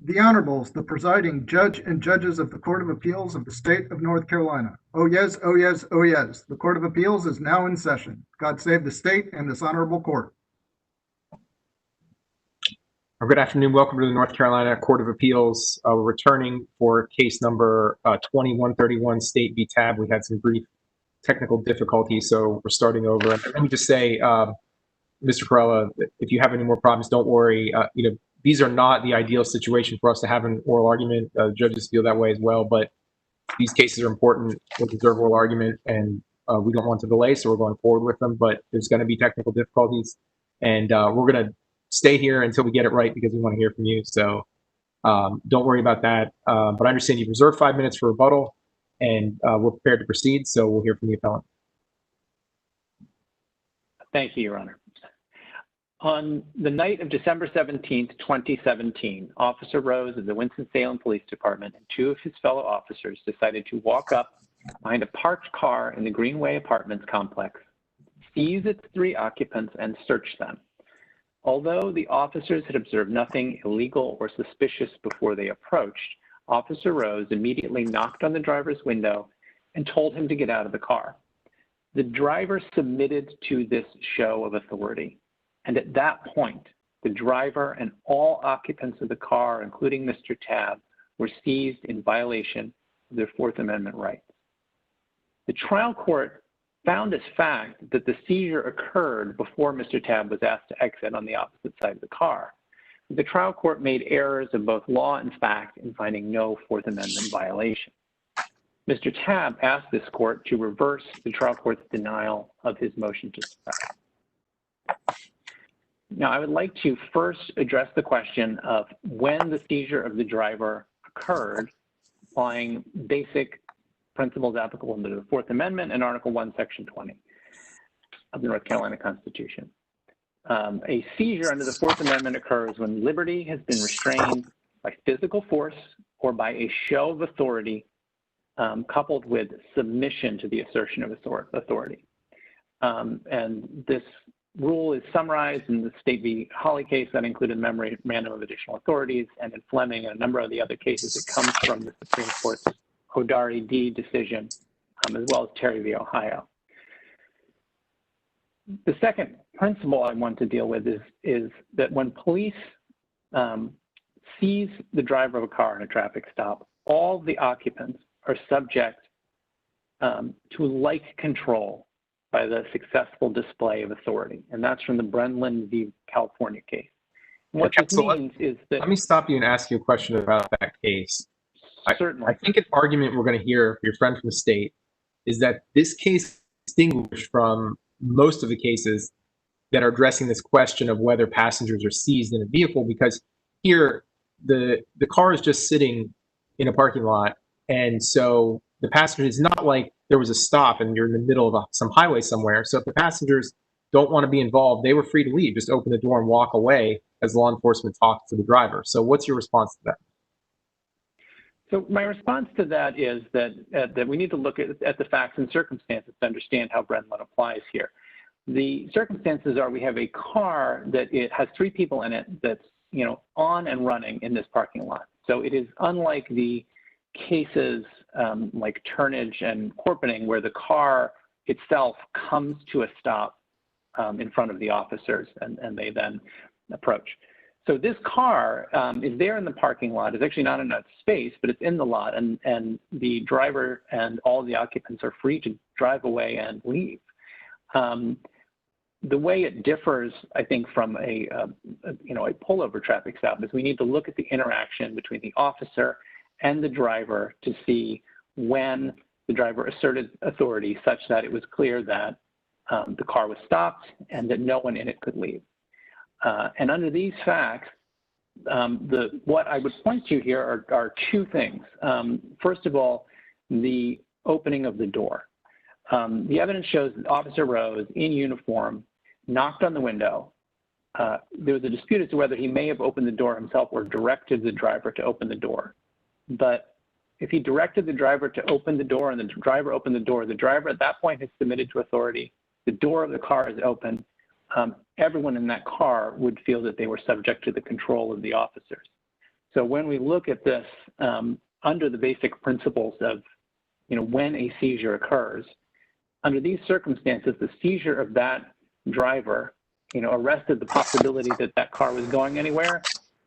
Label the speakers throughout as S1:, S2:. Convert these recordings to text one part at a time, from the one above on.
S1: The Honorables, the presiding judge and judges of the Court of Appeals of the State of North Carolina. Oh yes, oh yes, oh yes. The Court of Appeals is now in session. God save the state and this honorable court.
S2: Good afternoon. Welcome to the North Carolina Court of Appeals. We're returning for case number 2131, State v. Tabb. We had some brief technical difficulties, so we're starting over. And let me just say, Mr. Corella, if you have any more problems, don't worry. These are not the ideal situation for us to have an oral argument. Judges feel that way as well, but these cases are important. They deserve oral argument, and we don't want to delay, so we're going forward with them. But there's going to be technical difficulties, and we're going to stay here until we get it right because we want to hear from you. So don't worry about that. But I understand you've reserved 5 minutes for rebuttal, and we're prepared to proceed. So we'll hear from the appellant.
S3: Thank you, Your Honor. On the night of December 17th, 2017, Officer Rose of the Winston-Salem Police Department and two of his fellow officers decided to walk up behind a parked car in the Greenway Apartments complex, seize its 3 occupants, and search them. Although the officers had observed nothing illegal or suspicious before they approached, Officer Rose immediately knocked on the driver's window and told him to get out of the car. The driver submitted to this show of authority. And at that point, the driver and all occupants of the car, including Mr. Tabb, were seized in violation of their Fourth Amendment rights. The trial court found as fact that the seizure occurred before Mr. Tabb was asked to exit on the opposite side of the car. The trial court made errors of both law and fact in finding no Fourth Amendment violation. Mr. Tabb asked this court to reverse the trial court's denial of his motion to suppress. Now, I would like to first address the question of when the seizure of the driver occurred, applying basic principles applicable under the Fourth Amendment and Article 1, Section 20 of the North Carolina Constitution. A seizure under the Fourth Amendment occurs when liberty has been restrained by physical force or by a show of authority coupled with submission to the assertion of authority. And this rule is summarized in the State v. Hawley case that included memorandum of additional authorities, and in Fleming and a number of the other cases it comes from the Supreme Court's Hodari D decision, as well as Terry v. Ohio. The second principle I want to deal with is that when police seize the driver of a car in a traffic stop, all the occupants are subject to like control by the successful display of authority. And that's from the Brenlin v. California case. And what this means is that—
S2: Let me stop you and ask you a question about that case.
S3: Certainly.
S2: I think an argument we're going to hear from your friend from the state is that this case is distinguished from most of the cases that are addressing this question of whether passengers are seized in a vehicle, because here the car is just sitting in a parking lot, and so the passenger, is not like there was a stop and you're in the middle of some highway somewhere. So if the passengers don't want to be involved, they were free to leave, just open the door and walk away as law enforcement talks to the driver. So what's your response to that?
S3: So my response to that is that we need to look at the facts and circumstances to understand how Brenlin applies here. The circumstances are we have a car that it has 3 people in it that's on and running in this parking lot. So it is unlike the cases like Turnage and Corpening, where the car itself comes to a stop in front of the officers and they then approach. So this car is there in the parking lot. It's actually not in a space, but it's in the lot, and the driver and all the occupants are free to drive away and leave. The way it differs, I think, from a pullover traffic stop is we need to look at the interaction between the officer and the driver to see when the driver asserted authority such that it was clear that the car was stopped and that no one in it could leave. And under these facts, what I would point to here are 2 things. First of all, the opening of the door. The evidence shows that Officer Rose, in uniform, knocked on the window. There was a dispute as to whether he may have opened the door himself or directed the driver to open the door. But if he directed the driver to open the door and the driver opened the door at that point has submitted to authority. The door of the car is open. everyone in that car would feel that they were subject to the control of the officers. So when we look at this under the basic principles of, when a seizure occurs, under these circumstances, the seizure of that driver, arrested the possibility that that car was going anywhere,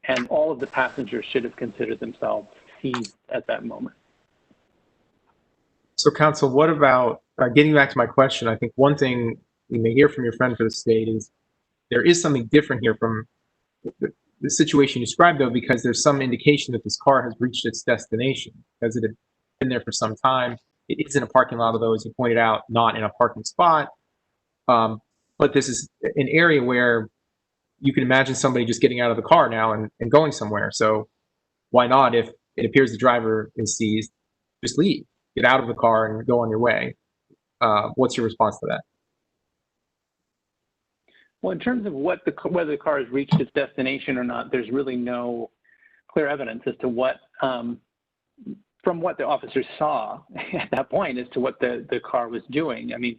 S3: and all of the passengers should have considered themselves seized at that moment.
S2: So, counsel, what about getting back to my question? I think one thing you may hear from your friend for the state is there is something different here from the situation you described, though, because there's some indication that this car has reached its destination, because it had been there for some time. It is in a parking lot, although, as you pointed out, not in a parking spot. But this is an area where you can imagine somebody just getting out of the car now and going somewhere. So why not, if it appears the driver is seized, just leave, get out of the car and go on your way? What's your response to that?
S3: Well, in terms of whether the car has reached its destination or not, there's really no clear evidence as to what, from what the officers saw at that point, as to what the car was doing. I mean,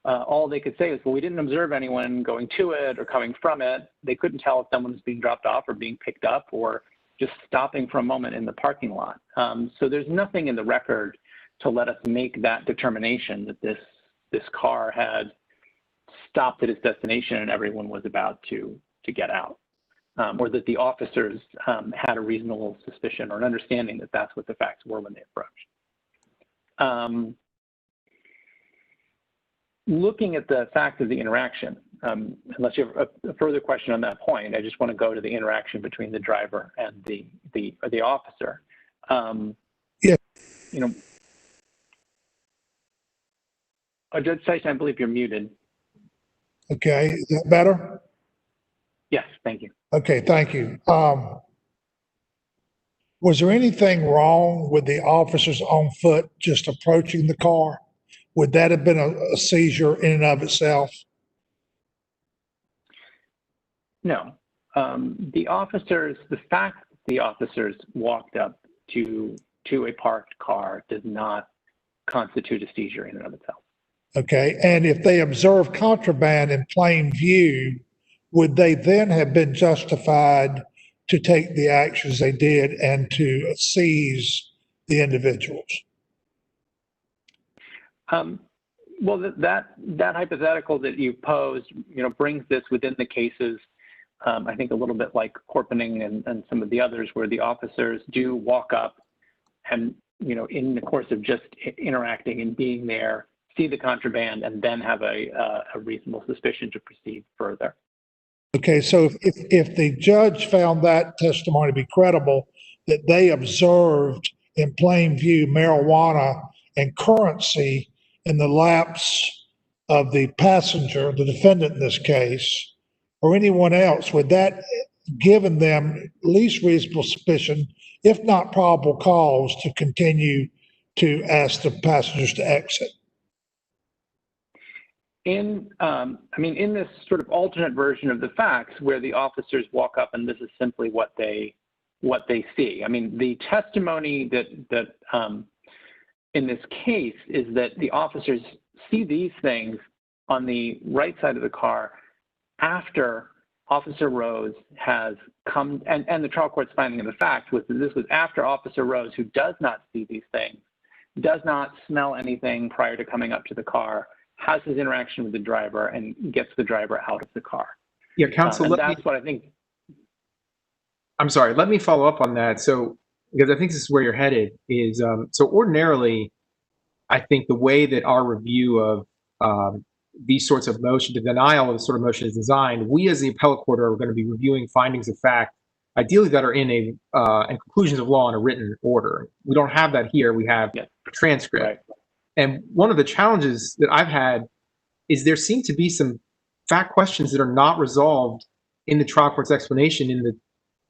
S3: all they could say is, well, we didn't observe anyone going to it or coming from it. They couldn't tell if someone was being dropped off or being picked up or just stopping for a moment in the parking lot. So there's nothing in the record to let us make that determination that this car had stopped at its destination and everyone was about to get out, or that the officers had a reasonable suspicion or an understanding that that's what the facts were when they approached. Looking at the fact of the interaction, unless you have a further question on that point, I just want to go to the interaction between the driver and the officer.
S4: Yeah.
S3: Judge Tyson, I believe you're muted.
S4: Okay, is that better?
S3: Yes, thank you.
S4: Okay, thank you. Was there anything wrong with the officers on foot just approaching the car? Would that have been a seizure in and of itself?
S3: No. The fact that the officers walked up to a parked car does not constitute a seizure in and of itself.
S4: Okay, and if they observed contraband in plain view, would they then have been justified to take the actions they did and to seize the individuals?
S3: Well, that hypothetical that you posed, brings this within the cases, I think a little bit like Corpening and some of the others, where the officers do walk up and, in the course of just interacting and being there, see the contraband and then have a reasonable suspicion to proceed further.
S4: Okay, so if the judge found that testimony to be credible, that they observed in plain view marijuana and currency in the laps of the passenger, the defendant in this case, or anyone else, would that given them least reasonable suspicion, if not probable cause, to continue to ask the passengers to exit?
S3: In this sort of alternate version of the facts, where the officers walk up and this is simply what they see. I mean, the testimony that in this case is that the officers see these things on the right side of the car after Officer Rose has come, and the trial court's finding of the fact was that this was after Officer Rose, who does not see these things, does not smell anything prior to coming up to the car, has his interaction with the driver and gets the driver out of the car.
S2: Yeah, counsel,
S3: that's what I think.
S2: I'm sorry, let me follow up on that. So, because I think this is where you're headed is, so ordinarily, I think the way that our review of these sorts of motion, the denial of the sort of motion is designed, we as the appellate court are going to be reviewing findings of fact, ideally that are in and conclusions of law in a written order. We don't have that here. We have a transcript. Right. And one of the challenges that I've had is there seem to be some fact questions that are not resolved in the trial court's explanation in the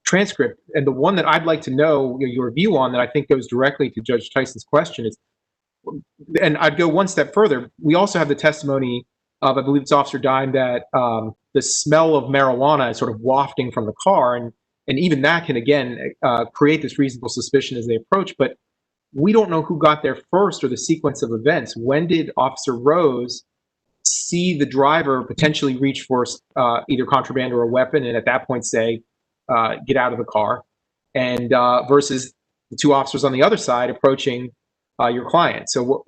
S2: transcript. And the one that I'd like to know your view on that I think goes directly to Judge Tyson's question is, and I'd go one step further. We also have the testimony of, I believe it's Officer Dime, that the smell of marijuana is sort of wafting from the car. And even that can, again, create this reasonable suspicion as they approach. But we don't know who got there first or the sequence of events. When did Officer Rose see the driver potentially reach for either contraband or a weapon, and at that point say, get out of the car, and versus the two officers on the other side approaching your client. So,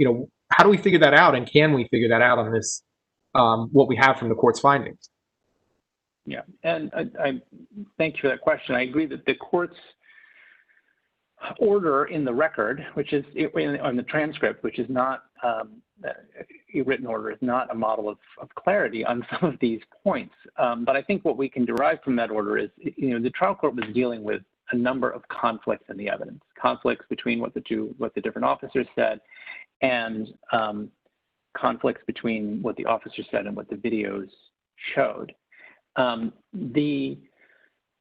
S2: how do we figure that out, and can we figure that out on this, what we have from the court's findings?
S3: Yeah, and I thank you for that question. I agree that the court's order in the record, which is on the transcript, which is not a written order, is not a model of clarity on some of these points. But I think what we can derive from that order is, the trial court was dealing with a number of conflicts in the evidence, conflicts between what the different officers said, and conflicts between what the officers said and what the videos showed. The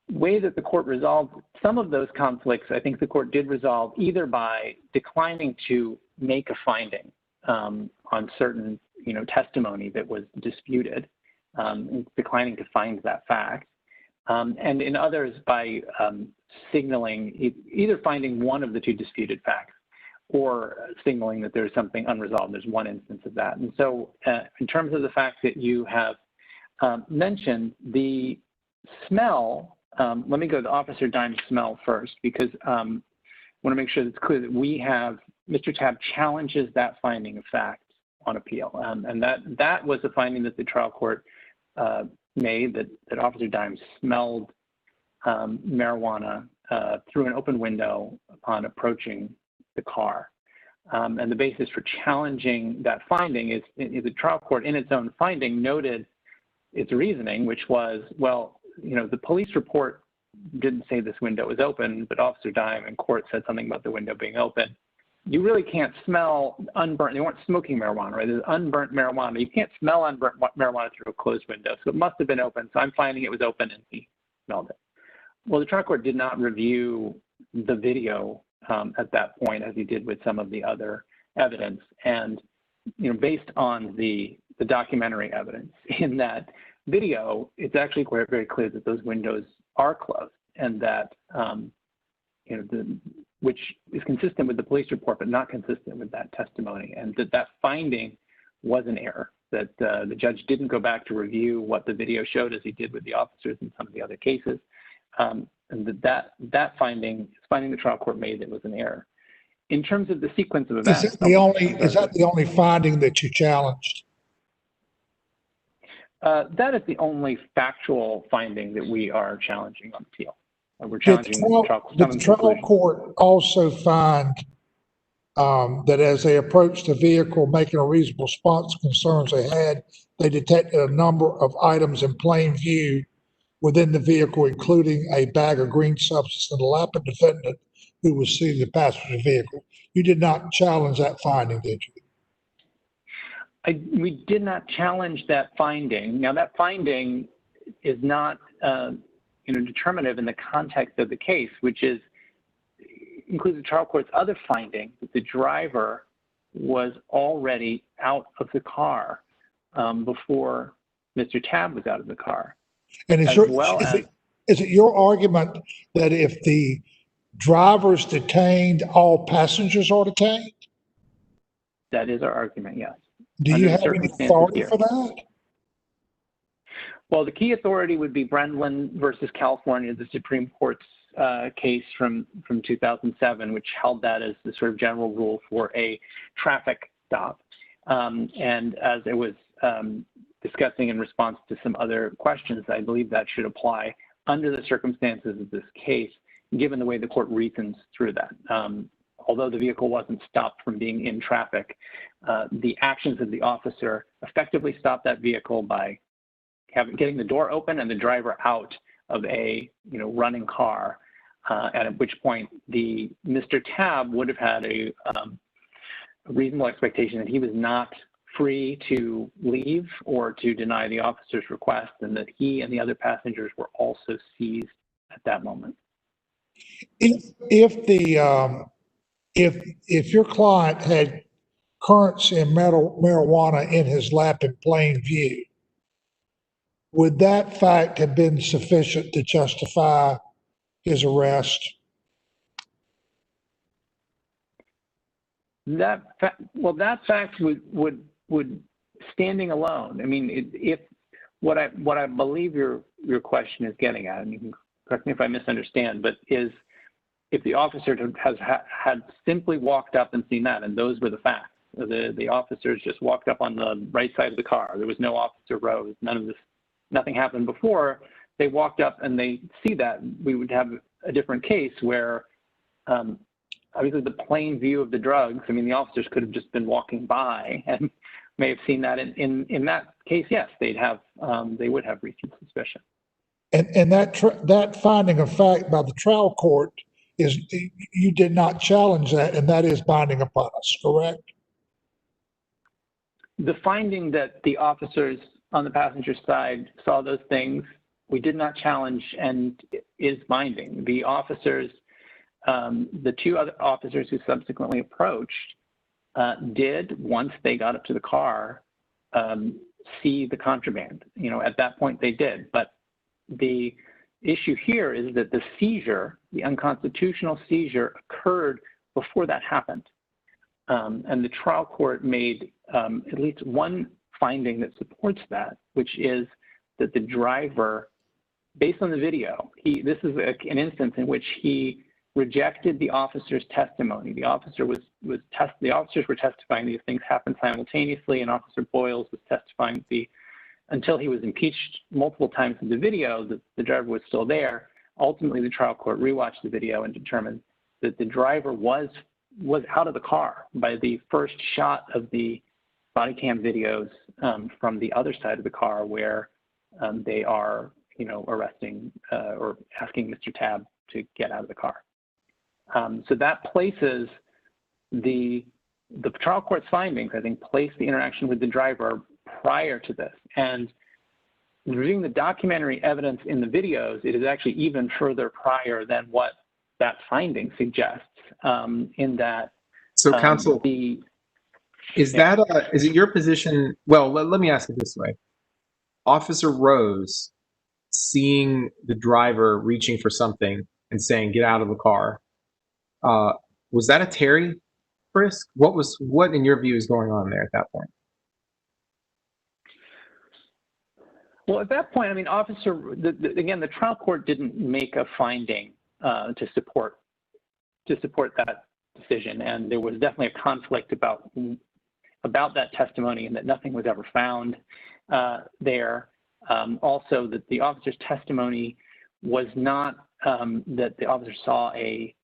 S3: way that the court resolved some of those conflicts, I think the court did resolve either by declining to make a finding on certain, testimony that was disputed, declining to find that fact, and in others by signaling either finding one of the two disputed facts or signaling that there's something unresolved. There's one instance of that. And so in terms of the fact that you have mentioned the smell, let me go to Officer Dime's smell first, because I want to make sure it's clear that we have, Mr. Tabb challenges that finding of fact on appeal. And that was a finding that the trial court made, that Officer Dime smelled marijuana through an open window upon approaching the car. And the basis for challenging that finding is the trial court in its own finding noted its reasoning, which was, well, the police report didn't say this window was open, but Officer Dime in court said something about the window being open. You really can't smell unburnt. They weren't smoking marijuana, right? There's unburnt marijuana. You can't smell unburnt marijuana through a closed window. So it must have been open. So I'm finding it was open, and he smelled it. Well, the trial court did not review the video at that point, as he did with some of the other evidence. And, based on the documentary evidence in that video, it's actually very clear that those windows are closed, and that, which is consistent with the police report, but not consistent with that testimony, and that finding was an error, that the judge didn't go back to review what the video showed, as he did with the officers in some of the other cases, and that finding the trial court made, that was an error. In terms of the sequence of events,
S4: is that the only finding that you challenged?
S3: That is the only factual finding that we are challenging on appeal. We're challenging the
S4: trial court also find that as they approached the vehicle, making a reasonable response to concerns they had, they detected a number of items in plain view within the vehicle, including a bag of green substance in the lap of the defendant who was seated in the passenger vehicle. You did not challenge that finding, did you?
S3: We did not challenge that finding. Now, that finding is not determinative in the context of the case, which includes the trial court's other finding that the driver was already out of the car before Mr. Tabb was out of the car.
S4: And is it your argument that if the driver's detained, all passengers are detained?
S3: That is our argument, yes.
S4: Do you have any authority for that?
S3: Well, the key authority would be Brendlin versus California, the Supreme Court's case from 2007, which held that as the sort of general rule for a traffic stop. And as it was discussing in response to some other questions, I believe that should apply under the circumstances of this case, given the way the court reasons through that. Although the vehicle wasn't stopped from being in traffic, the actions of the officer effectively stopped that vehicle by getting the door open and the driver out of a running car, and at which point Mr. Tabb would have had a reasonable expectation that he was not free to leave or to deny the officer's request, and that he and the other passengers were also seized at that moment.
S4: If your client had currency and marijuana in his lap in plain view, would that fact have been sufficient to justify his arrest?
S3: That fact would standing alone, I mean, if what I believe your question is getting at, and you can correct me if I misunderstand, but is if the officer had simply walked up and seen that, and those were the facts, the officers just walked up on the right side of the car. There was no Officer Rose. Nothing happened before. They walked up and they see that, we would have a different case where obviously the plain view of the drugs, I mean, the officers could have just been walking by and may have seen that. In that case, yes, they would have reasonable suspicion.
S4: And that finding of fact by the trial court is, you did not challenge that, and that is binding upon us, correct?
S3: The finding that the officers on the passenger side saw those things, we did not challenge and is binding. The officers, the two other officers who subsequently approached did, once they got up to the car, see the contraband. You know, at that point they did. But the issue here is that the seizure, the unconstitutional seizure, occurred before that happened. And the trial court made at least one finding that supports that, which is that the driver, based on the video, this is an instance in which he rejected the officer's testimony. The officers were testifying these things happened simultaneously, and Officer Boyles was testifying until he was impeached multiple times in the video that the driver was still there. Ultimately, the trial court rewatched the video and determined that the driver was out of the car by the first shot of the body cam videos from the other side of the car, where they are, arresting or asking Mr. Tabb to get out of the car. So that places the trial court's findings, I think, place the interaction with the driver prior to this. And reviewing the documentary evidence in the videos, it is actually even further prior than what that finding suggests, in that.
S2: So, counsel, is it your position? Well, let me ask it this way. Officer Rose seeing the driver reaching for something and saying, "Get out of the car," was that a Terry frisk? What in your view is going on there at that point?
S3: Well, at that point, I mean, again, the trial court didn't make a finding to support that decision, and there was definitely a conflict about that testimony, and that nothing was ever found there. Also, that the officer's testimony was not that the officer saw a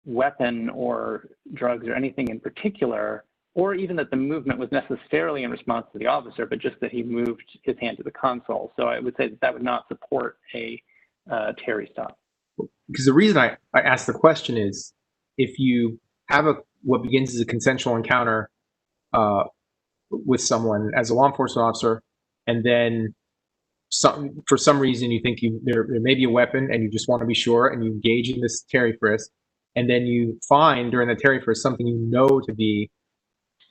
S3: weapon or drugs or anything in particular, or even that the movement was necessarily in response to the officer, but just that he moved his hand to the console. So I would say that would not support a Terry stop.
S2: Because the reason I asked the question is, if you have what begins as a consensual encounter with someone as a law enforcement officer, and then for some reason you think there may be a weapon and you just want to be sure, and you engage in this Terry frisk, and then you find during the Terry frisk something to be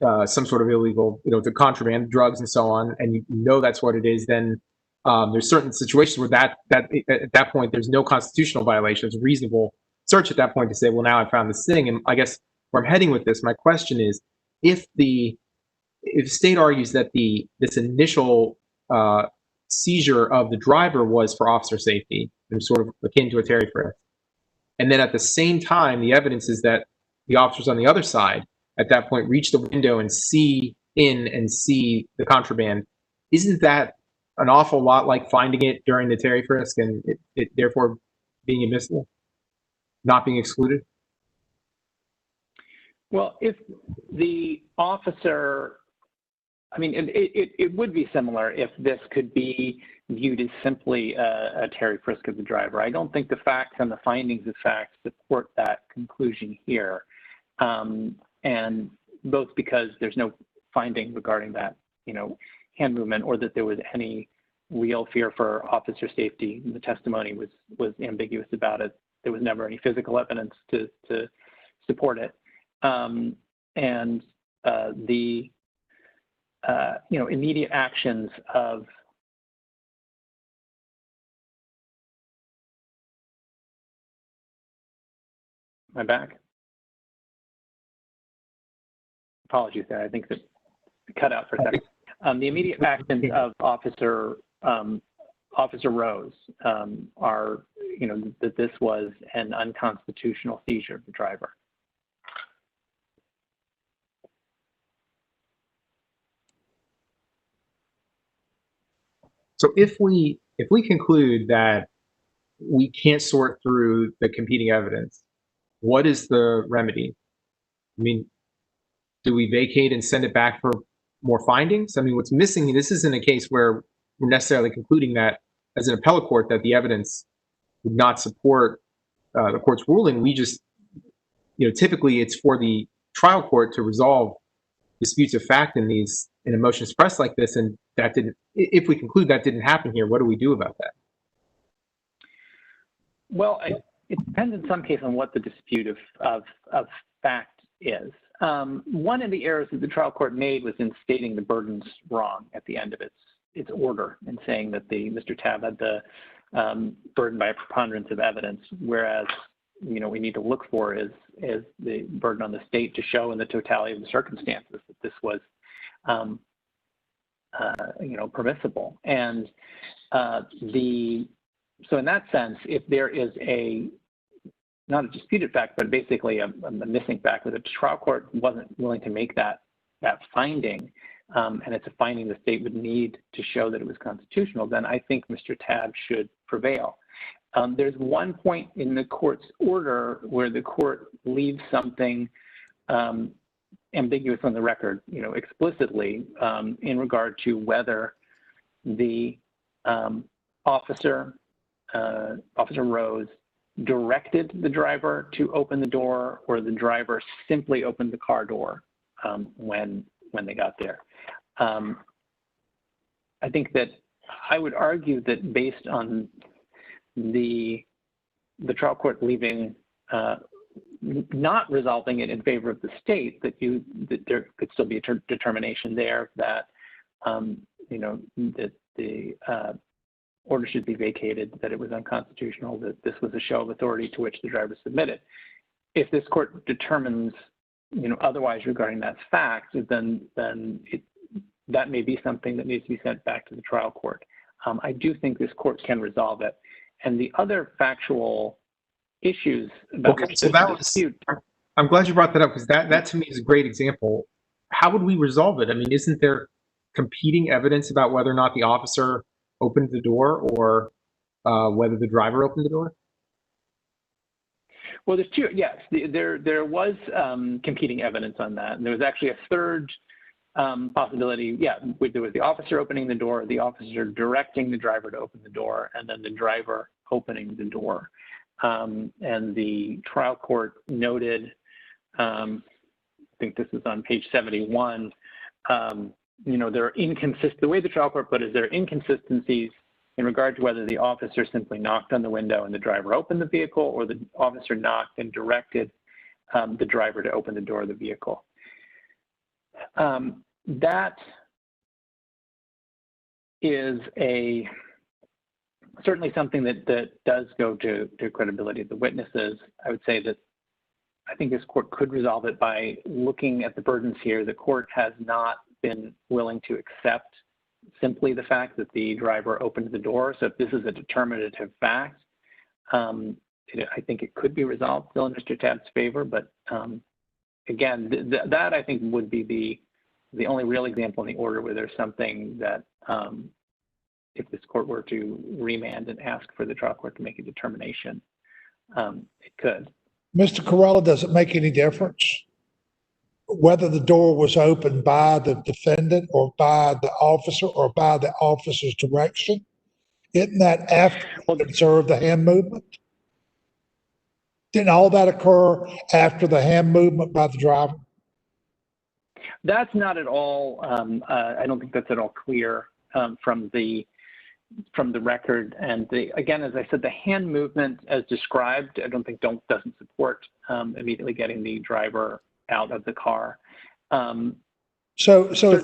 S2: some sort of illegal, the contraband, drugs and so on, and you know that's what it is, then there's certain situations where that at that point there's no constitutional violation. It's a reasonable search at that point to say, well, now I found this thing. And I guess where I'm heading with this, my question is, if the state argues that this initial seizure of the driver was for officer safety, and sort of akin to a Terry frisk, and then at the same time the evidence is that the officers on the other side at that point reach the window and see the contraband, isn't that an awful lot like finding it during the Terry frisk and it therefore being admissible, not being excluded?
S3: Well, if the officer, I mean, it would be similar if this could be viewed as simply a Terry frisk of the driver. I don't think the facts and the findings of facts support that conclusion here. And both because there's no finding regarding that, hand movement, or that there was any real fear for officer safety. The testimony was ambiguous about it. There was never any physical evidence to support it. And the immediate actions of my back. Apologies there. I think that cut out for a second. The immediate actions of Officer Rose are, that this was an unconstitutional seizure of the driver.
S2: So if we conclude that we can't sort through the competing evidence, what is the remedy? I mean, do we vacate and send it back for more findings? I mean, what's missing, this isn't a case where we're necessarily concluding that as an appellate court that the evidence would not support the court's ruling. We just, typically it's for the trial court to resolve disputes of fact in a motion to suppress like this, and that didn't. If we conclude that didn't happen here, what do we do about that?
S3: Well, it depends in some cases on what the dispute of fact is. One of the errors that the trial court made was in stating the burdens wrong at the end of its order, and saying that Mr. Tabb had the burden by a preponderance of evidence, whereas we need to look for is the burden on the state to show in the totality of the circumstances that this was permissible. And so in that sense, if there is not a disputed fact, but basically a missing fact that the trial court wasn't willing to make that finding, and it's a finding the state would need to show that it was constitutional, then I think Mr. Tabb should prevail. There's one point in the court's order where the court leaves something ambiguous on the record, explicitly, in regard to whether the Officer Rose directed the driver to open the door, or the driver simply opened the car door when they got there. I think that I would argue that based on the trial court leaving, not resolving it in favor of the state, that there could still be a determination there that that the order should be vacated, that it was unconstitutional, that this was a show of authority to which the driver submitted. If this court determines otherwise regarding that fact, then that may be something that needs to be sent back to the trial court. I do think this court can resolve it. And the other factual issues about
S2: okay, so that dispute, I'm glad you brought that up, because that to me is a great example. How would we resolve it? I mean, isn't there competing evidence about whether or not the officer opened the door, or whether the driver opened the door?
S3: Well, there's two. Yes, there was competing evidence on that, and there was actually a third possibility. Yeah, there was the officer opening the door, the officer directing the driver to open the door, and then the driver opening the door. And the trial court noted, I think this is on page 71. There are the way the trial court put it is there are inconsistencies in regard to whether the officer simply knocked on the window and the driver opened the vehicle, or the officer knocked and directed the driver to open the door of the vehicle. That is certainly something that does go to credibility of the witnesses. I would say that I think this court could resolve it by looking at the burdens here. The court has not been willing to accept simply the fact that the driver opened the door. So if this is a determinative fact, I think it could be resolved still in Mr. Tabb's favor. But again, that I think would be the only real example in the order where there's something that if this court were to remand and ask for the trial court to make a determination, it could.
S4: Mr. Corella, does it make any difference whether the door was opened by the defendant or by the officer or by the officer's direction? Isn't that after you observed the hand movement? Didn't all that occur after the hand movement by the driver?
S3: That's not at all, I don't think that's at all clear from the record. And again, as I said, the hand movement as described, I don't think doesn't support immediately getting the driver out of the car.
S4: So if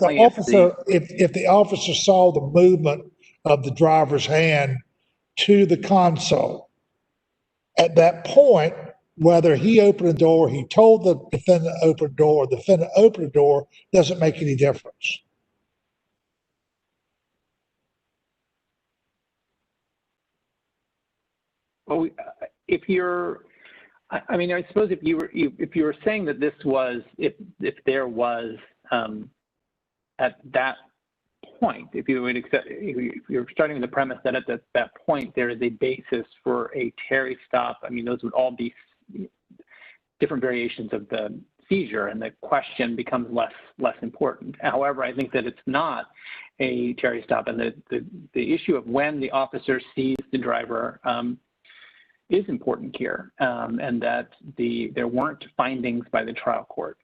S4: the officer saw the movement of the driver's hand to the console, at that point, whether he opened the door, he told the defendant to open the door, or the defendant opened the door, doesn't make any difference.
S3: Well, if you're, I mean, I suppose if you were saying that this was, if there was at that point, if you would accept, if you're starting with the premise that at that point there is a basis for a Terry stop, I mean, those would all be different variations of the seizure, and the question becomes less important. However, I think that it's not a Terry stop, and the issue of when the officer sees the driver is important here, and that there weren't findings by the trial court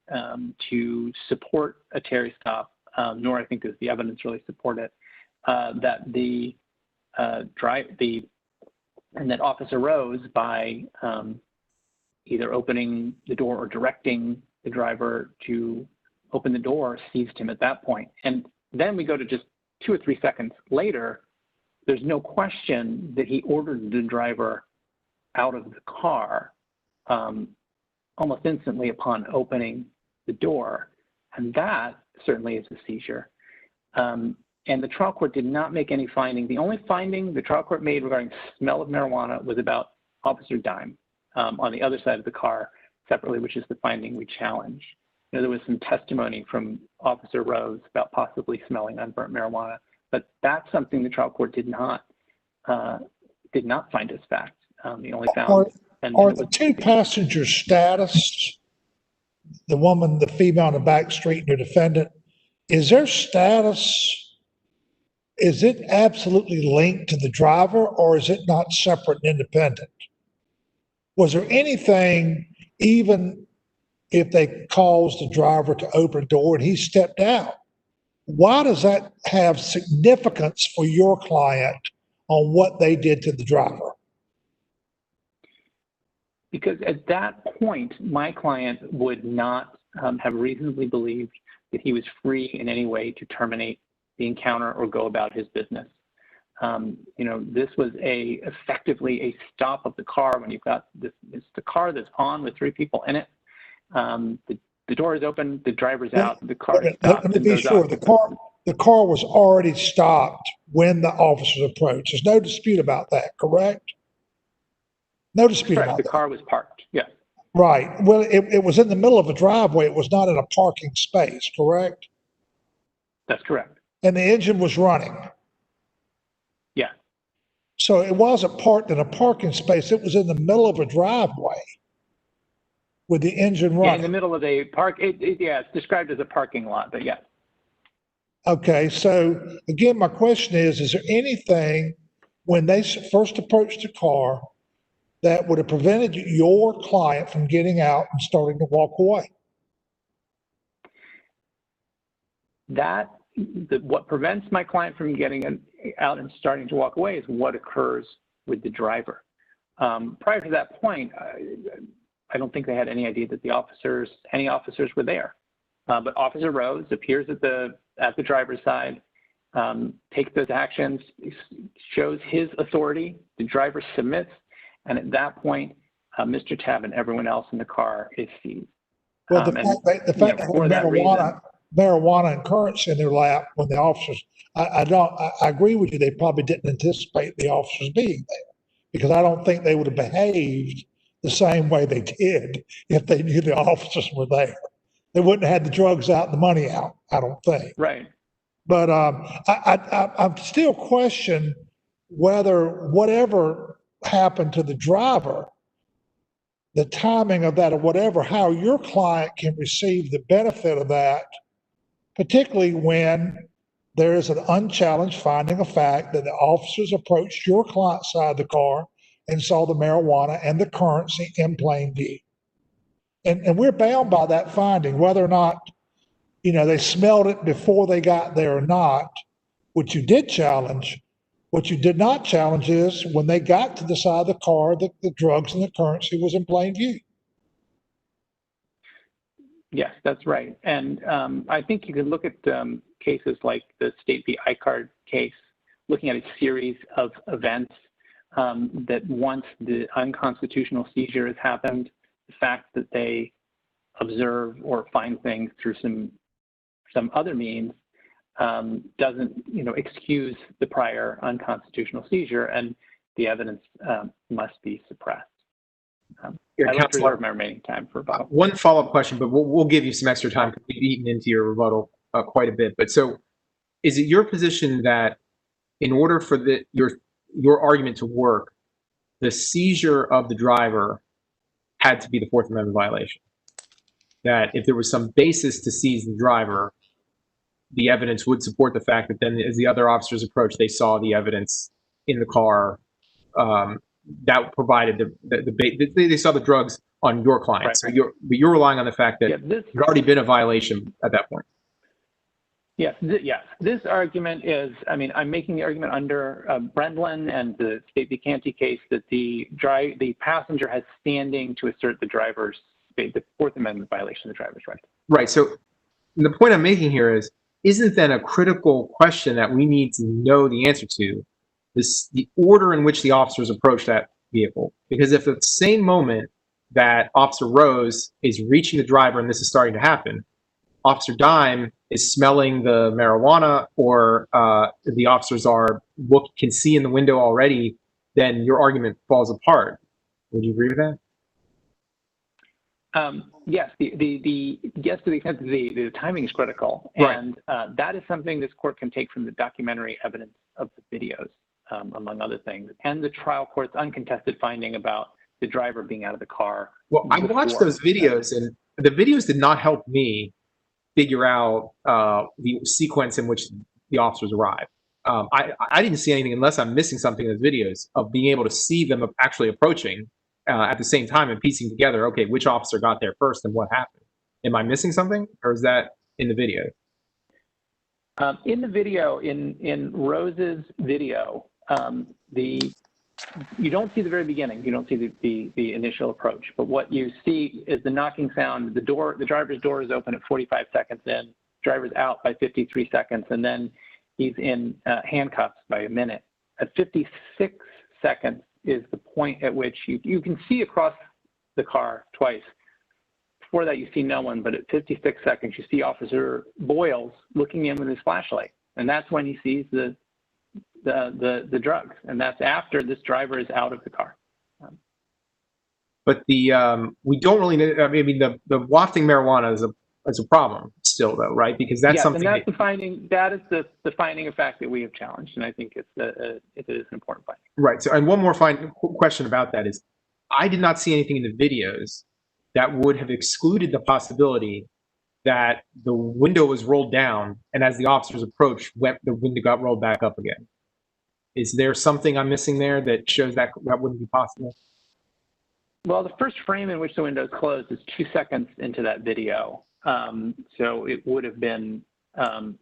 S3: to support a Terry stop, nor I think does the evidence really support it, that and that Officer Rose, by either opening the door or directing the driver to open the door, seized him at that point. And then we go to just 2 or 3 seconds later, there's no question that he ordered the driver out of the car almost instantly upon opening the door. And that certainly is a seizure. And the trial court did not make any finding. The only finding the trial court made regarding smell of marijuana was about Officer Dime on the other side of the car separately, which is the finding we challenge. You know, there was some testimony from Officer Rose about possibly smelling unburnt marijuana, but that's something the trial court did not find as fact. They only found.
S4: Are the two passengers' status, the woman, the female on the back street, and your defendant, is their status, is it absolutely linked to the driver, or is it not separate and independent? Was there anything, even if they caused the driver to open the door and he stepped out, why does that have significance for your client on what they did to the driver?
S3: Because at that point, my client would not have reasonably believed that he was free in any way to terminate the encounter or go about his business. You know, this was effectively a stop of the car when you've got it's the car that's on with 3 people in it. The door is open, the driver's out, the car is stopped.
S4: Let me be sure, the car was already stopped when the officers approached. There's no dispute about that, correct? No dispute about that.
S3: The car was parked, yeah.
S4: Right. Well, it was in the middle of a driveway. It was not in a parking space, correct?
S3: That's correct.
S4: And the engine was running.
S3: Yeah.
S4: So it wasn't parked in a parking space. It was in the middle of a driveway with the engine running.
S3: Yeah, in the middle of a park. Yeah, it's described as a parking lot, but yeah.
S4: Okay. So again, my question is there anything when they first approached the car that would have prevented your client from getting out and starting to walk away?
S3: What prevents my client from getting out and starting to walk away is what occurs with the driver. Prior to that point, I don't think they had any idea that any officers were there. But Officer Rose appears at the driver's side, takes those actions, shows his authority. The driver submits, and at that point, Mr. Tabb and everyone else in the car is seized.
S4: Well, the fact that marijuana and currency in their lap when the officers, I agree with you, they probably didn't anticipate the officers being there, because I don't think they would have behaved the same way they did if they knew the officers were there. They wouldn't have had the drugs out and the money out, I don't think.
S3: Right.
S4: But I still question whether whatever happened to the driver, the timing of that or whatever, how your client can receive the benefit of that, particularly when there is an unchallenged finding of fact that the officers approached your client's side of the car and saw the marijuana and the currency in plain view. And we're bound by that finding, whether or not, you know, they smelled it before they got there or not, which you did challenge. What you did not challenge is when they got to the side of the car, the drugs and the currency was in plain view.
S3: Yes, that's right. And I think you can look at cases like the State v. ICARD case, looking at a series of events that once the unconstitutional seizure has happened, the fact that they observe or find things through some other means doesn't, excuse the prior unconstitutional seizure. And the evidence must be suppressed.
S2: Yeah,
S3: I'd like to
S2: Counselor,
S3: reserve my remaining time for rebuttal.
S2: one follow-up question, but we'll give you some extra time because we've eaten into your rebuttal quite a bit. But so, is it your position that in order for your argument to work, the seizure of the driver had to be the Fourth Amendment violation? That if there was some basis to seize the driver, the evidence would support the fact that then as the other officers approached, they saw the evidence in the car that provided they saw the drugs on your client.
S3: Right.
S2: So you're relying on the fact that there's already been a violation at that point.
S3: Yes, this argument is, I mean, I'm making the argument under Brendlin and the State v. Canty case that the passenger has standing to assert the Fourth Amendment violation of the driver's right.
S2: Right. So the point I'm making here is, isn't then a critical question that we need to know the answer to the order in which the officers approach that vehicle? Because if at the same moment that Officer Rose is reaching the driver and this is starting to happen, Officer Dime is smelling the marijuana, or the officers can see in the window already, then your argument falls apart. Would you agree with that?
S3: Yes, yes, to the extent that the timing is critical,
S2: right.
S3: And that is something this court can take from the documentary evidence of the videos, among other things, and the trial court's uncontested finding about the driver being out of the car.
S2: Well, I watched those videos, and the videos did not help me figure out the sequence in which the officers arrived. I didn't see anything, unless I'm missing something in those videos, of being able to see them actually approaching at the same time and piecing together, okay, which officer got there first and what happened. Am I missing something, or is that in the video?
S3: In the video, in Rose's video, you don't see the very beginning. You don't see the initial approach. But what you see is the knocking sound. The driver's door is open at 45 seconds in. Driver's out by 53 seconds, and then he's in handcuffs by a minute. At 56 seconds is the point at which you can see across the car twice. Before that, you see no one, but at 56 seconds, you see Officer Boyles looking in with his flashlight, and that's when he sees the drugs, and that's after this driver is out of the car.
S2: But we don't really know. I mean, the wafting marijuana is a problem still, though, right? Because that's something.
S3: And that's the finding. That is the finding of fact that we have challenged, and I think it is an important finding. Right.
S2: So, and one more question about that is, I did not see anything in the videos that would have excluded the possibility that the window was rolled down, and as the officers approached, the window got rolled back up again. Is there something I'm missing there that shows that wouldn't be possible?
S3: Well, the first frame in which the window is closed is 2 seconds into that video. So it would have been, and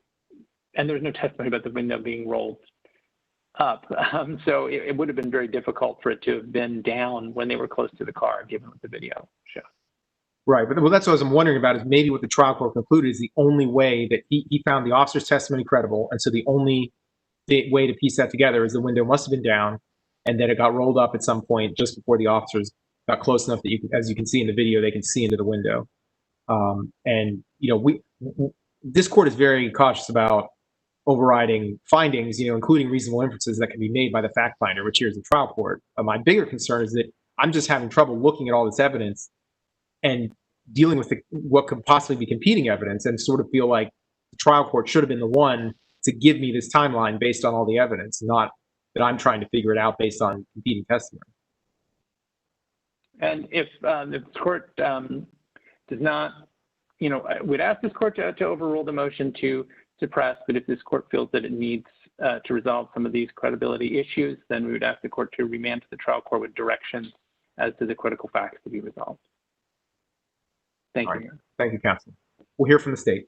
S3: there's no testimony about the window being rolled up. So it would have been very difficult for it to have been down when they were close to the car, given what the video showed. Right.
S2: But that's what I'm wondering about, is maybe what the trial court concluded is the only way that he found the officer's testimony credible. And so the only way to piece that together is the window must have been down, and then it got rolled up at some point just before the officers got close enough that as you can see in the video, they can see into the window. And this court is very cautious about overriding findings, including reasonable inferences that can be made by the fact finder, which here is the trial court. My bigger concern is that I'm just having trouble looking at all this evidence and dealing with what could possibly be competing evidence, and sort of feel like the trial court should have been the one to give me this timeline based on all the evidence, not that I'm trying to figure it out based on competing testimony.
S3: And if the court does not, we'd ask this court to overrule the motion to suppress, but if this court feels that it needs to resolve some of these credibility issues, then we would ask the court to remand to the trial court with directions as to the critical facts to be resolved. Thank you.
S2: Right. Thank you, counsel. We'll hear from the state.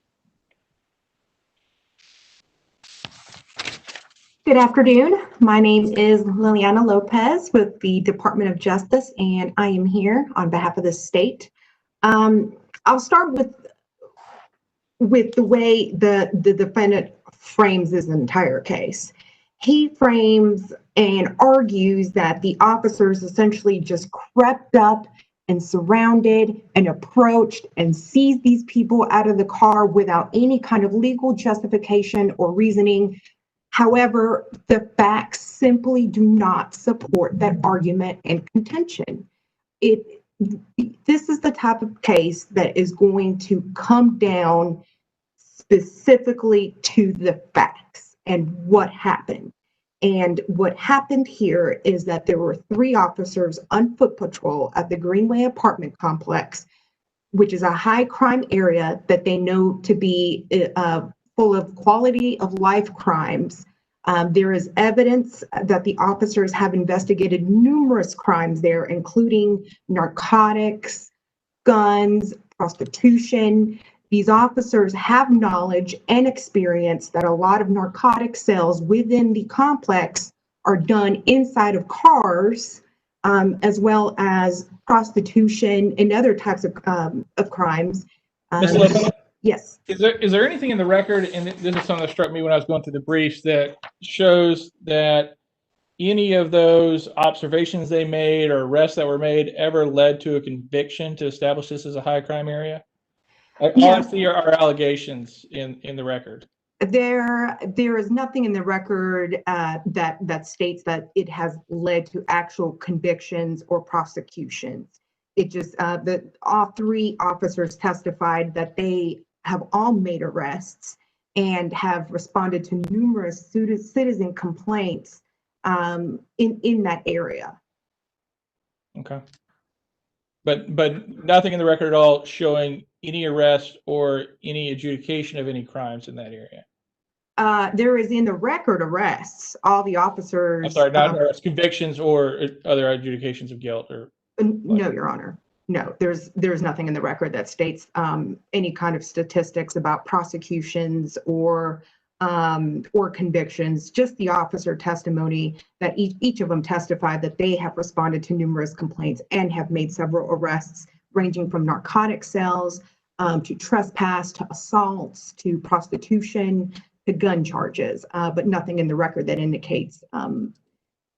S5: Good afternoon. My name is Liliana Lopez with the Department of Justice, and I am here on behalf of the state. I'll start with the way the defendant frames this entire case. He frames and argues that the officers essentially just crept up and surrounded and approached and seized these people out of the car without any kind of legal justification or reasoning However, the facts simply do not support that argument and contention. This is the type of case that is going to come down specifically to the facts and what happened. And what happened here is that there were 3 officers on foot patrol at the Greenway apartment complex, which is a high crime area that they know to be full of quality of life crimes. There is evidence that the officers have investigated numerous crimes there, including narcotics, guns, prostitution. These officers have knowledge and experience that a lot of narcotic sales within the complex are done inside of cars, as well as prostitution and other types of crimes.
S6: Ms. Lopez,
S5: Yes.
S6: is there anything in the record, and this is something that struck me when I was going through the briefs, that shows that any of those observations they made or arrests that were made ever led to a conviction to establish this as a high crime area? All I see are allegations in the record.
S5: There is nothing in the record that states that it has led to actual convictions or prosecutions. It just that all 3 officers testified that they have all made arrests and have responded to numerous citizen complaints in that area.
S6: Okay. But nothing in the record at all showing any arrest or any adjudication of any crimes in that area.
S5: There is in the record arrests. All the officers.
S6: I'm sorry, not arrests, convictions or other adjudications of guilt or.
S5: No, Your Honor. No, there's nothing in the record that states any kind of statistics about prosecutions or convictions. Just the officer testimony that each of them testified that they have responded to numerous complaints and have made several arrests, ranging from narcotic sales to trespass to assaults to prostitution to gun charges, but nothing in the record that indicates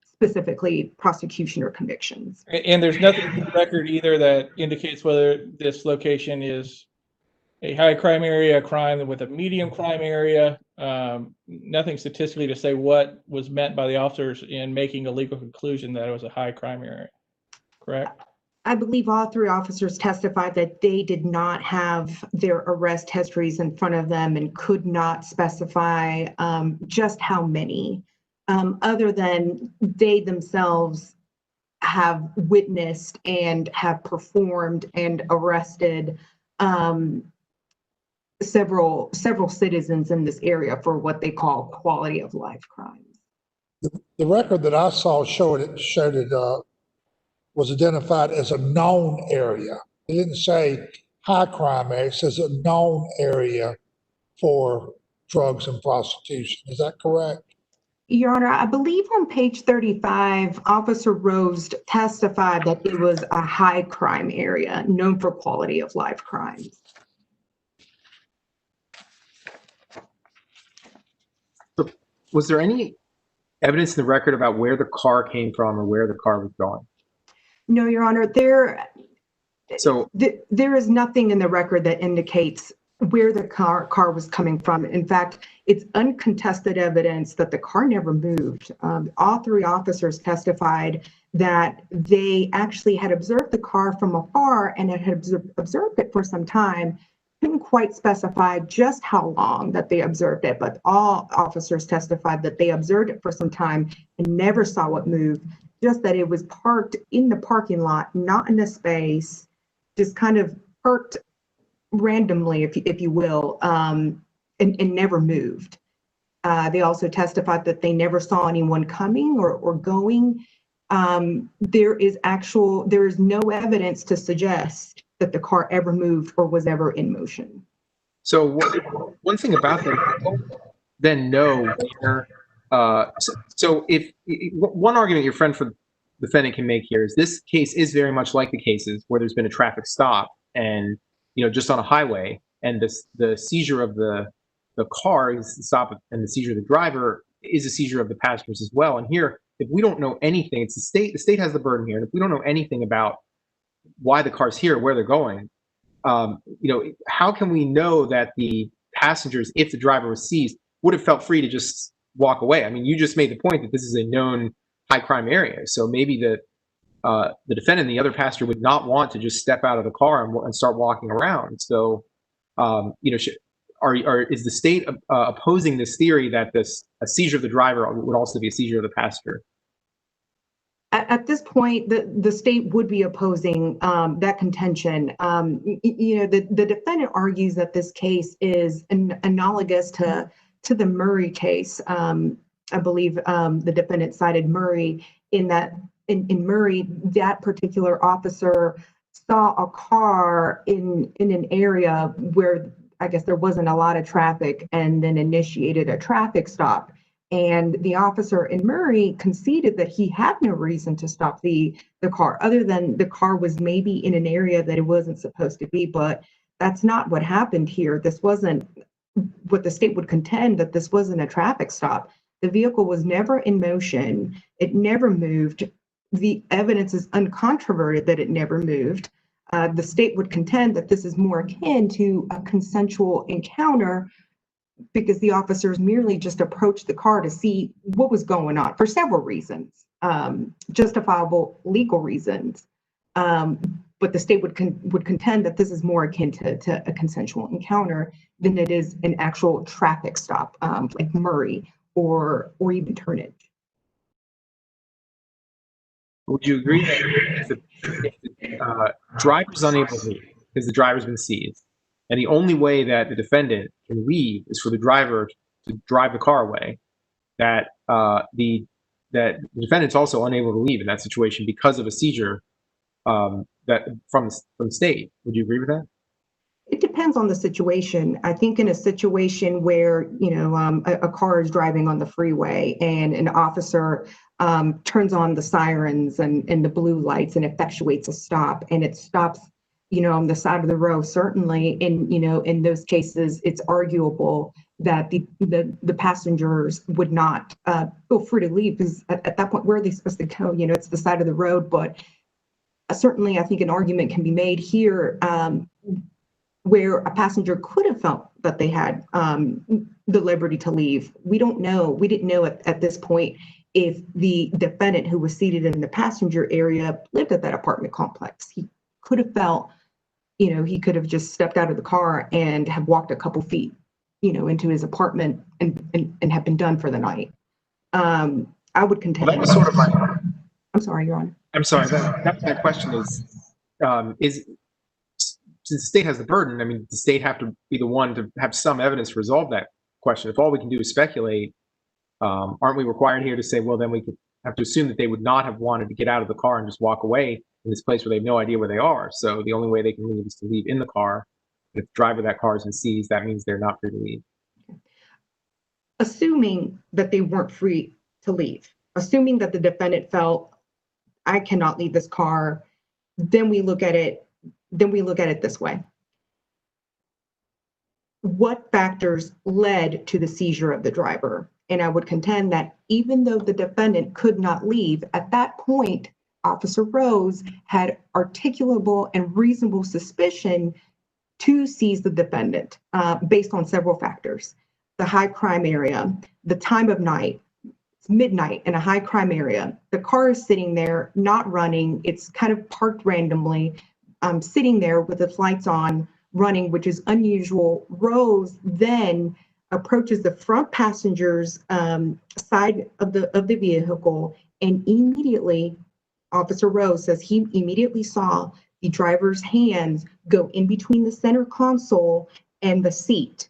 S5: specifically prosecution or convictions.
S6: And there's nothing in the record either that indicates whether this location is a high crime area, a crime with a medium crime area. Nothing statistically to say what was meant by the officers in making a legal conclusion that it was a high crime area, correct?
S5: I believe all 3 officers testified that they did not have their arrest histories in front of them and could not specify just how many, other than they themselves have witnessed and have performed and arrested several citizens in this area for what they call quality of life crimes.
S4: The record that I saw showed it was identified as a known area. It didn't say high crime area, it says a known area for drugs and prostitution. Is that correct?
S5: Your Honor, I believe on page 35, Officer Rose testified that it was a high crime area known for quality of life crimes.
S2: So was there any evidence in the record about where the car came from or where the car was going?
S5: No, Your Honor, there is nothing in the record that indicates where the car was coming from. In fact, it's uncontested evidence that the car never moved. All 3 officers testified that they actually had observed the car from afar and had observed it for some time. Couldn't quite specify just how long that they observed it, but all officers testified that they observed it for some time and never saw it move, just that it was parked in the parking lot, not in a space, just kind of parked randomly, if you will, and never moved. They also testified that they never saw anyone coming or going. There is no evidence to suggest that the car ever moved or was ever in motion.
S2: So one thing about that, I don't then know where, so if one argument your friend for the defendant can make here is this case is very much like the cases where there's been a traffic stop and just on a highway, and the seizure of the car is the stop, and the seizure of the driver is a seizure of the passengers as well. And here, if we don't know anything, it's the state has the burden here. And if we don't know anything about why the car's here, where they're going, how can we know that the passengers, if the driver was seized, would have felt free to just walk away. I mean, you just made the point that this is a known high crime area. So maybe the defendant and the other passenger would not want to just step out of the car and start walking around. So, is the state opposing this theory that a seizure of the driver would also be a seizure of the passenger?
S5: At this point, the state would be opposing that contention. The defendant argues that this case is analogous to the Murray case. I believe the defendant cited Murray in that in Murray, that particular officer saw a car in an area where I guess there wasn't a lot of traffic and then initiated a traffic stop. And the officer in Murray conceded that he had no reason to stop the car, other than the car was maybe in an area that it wasn't supposed to be. But that's not what happened here. This wasn't what the state would contend, that this wasn't a traffic stop. The vehicle was never in motion. It never moved. The evidence is uncontroverted that it never moved. The state would contend that this is more akin to a consensual encounter because the officers merely just approached the car to see what was going on for several reasons, justifiable legal reasons. But the state would contend that this is more akin to a consensual encounter than it is an actual traffic stop, like Murray or even turnage.
S2: Would you agree that if the driver's unable to leave because the driver's been seized, and the only way that the defendant can leave is for the driver to drive the car away, that the defendant's also unable to leave in that situation because of a seizure that from the state? Would you agree with that?
S5: It depends on the situation. I think in a situation where, a car is driving on the freeway and an officer turns on the sirens and the blue lights and effectuates a stop, and it stops, on the side of the road, certainly in those cases, it's arguable that the passengers would not feel free to leave, because at that point, where are they supposed to go? It's the side of the road. But certainly, I think an argument can be made here where a passenger could have felt that they had the liberty to leave. We don't know. We didn't know at this point if the defendant who was seated in the passenger area lived at that apartment complex. He could have felt, he could have just stepped out of the car and have walked a couple feet, into his apartment and have been done for the night. I would contend.
S2: Well, that was sort of
S5: I'm sorry, Your Honor.
S2: I'm sorry. That question is since the state has the burden, I mean, the state have to be the one to have some evidence to resolve that question. If all we can do is speculate, aren't we required here to say, well, then we could have to assume that they would not have wanted to get out of the car and just walk away in this place where they have no idea where they are. So the only way they can leave is to leave in the car. If the driver of that car is been seized, that means they're not free to leave.
S5: Assuming that they weren't free to leave, assuming that the defendant felt, I cannot leave this car, then we look at it this way. What factors led to the seizure of the driver? And I would contend that even though the defendant could not leave, at that point, Officer Rose had articulable and reasonable suspicion to seize the defendant based on several factors. The high crime area, the time of night, it's midnight in a high crime area. The car is sitting there, not running. It's kind of parked randomly, sitting there with its lights on, running, which is unusual. Rose then approaches the front passenger's side of the vehicle, and immediately, Officer Rose says he immediately saw the driver's hands go in between the center console and the seat.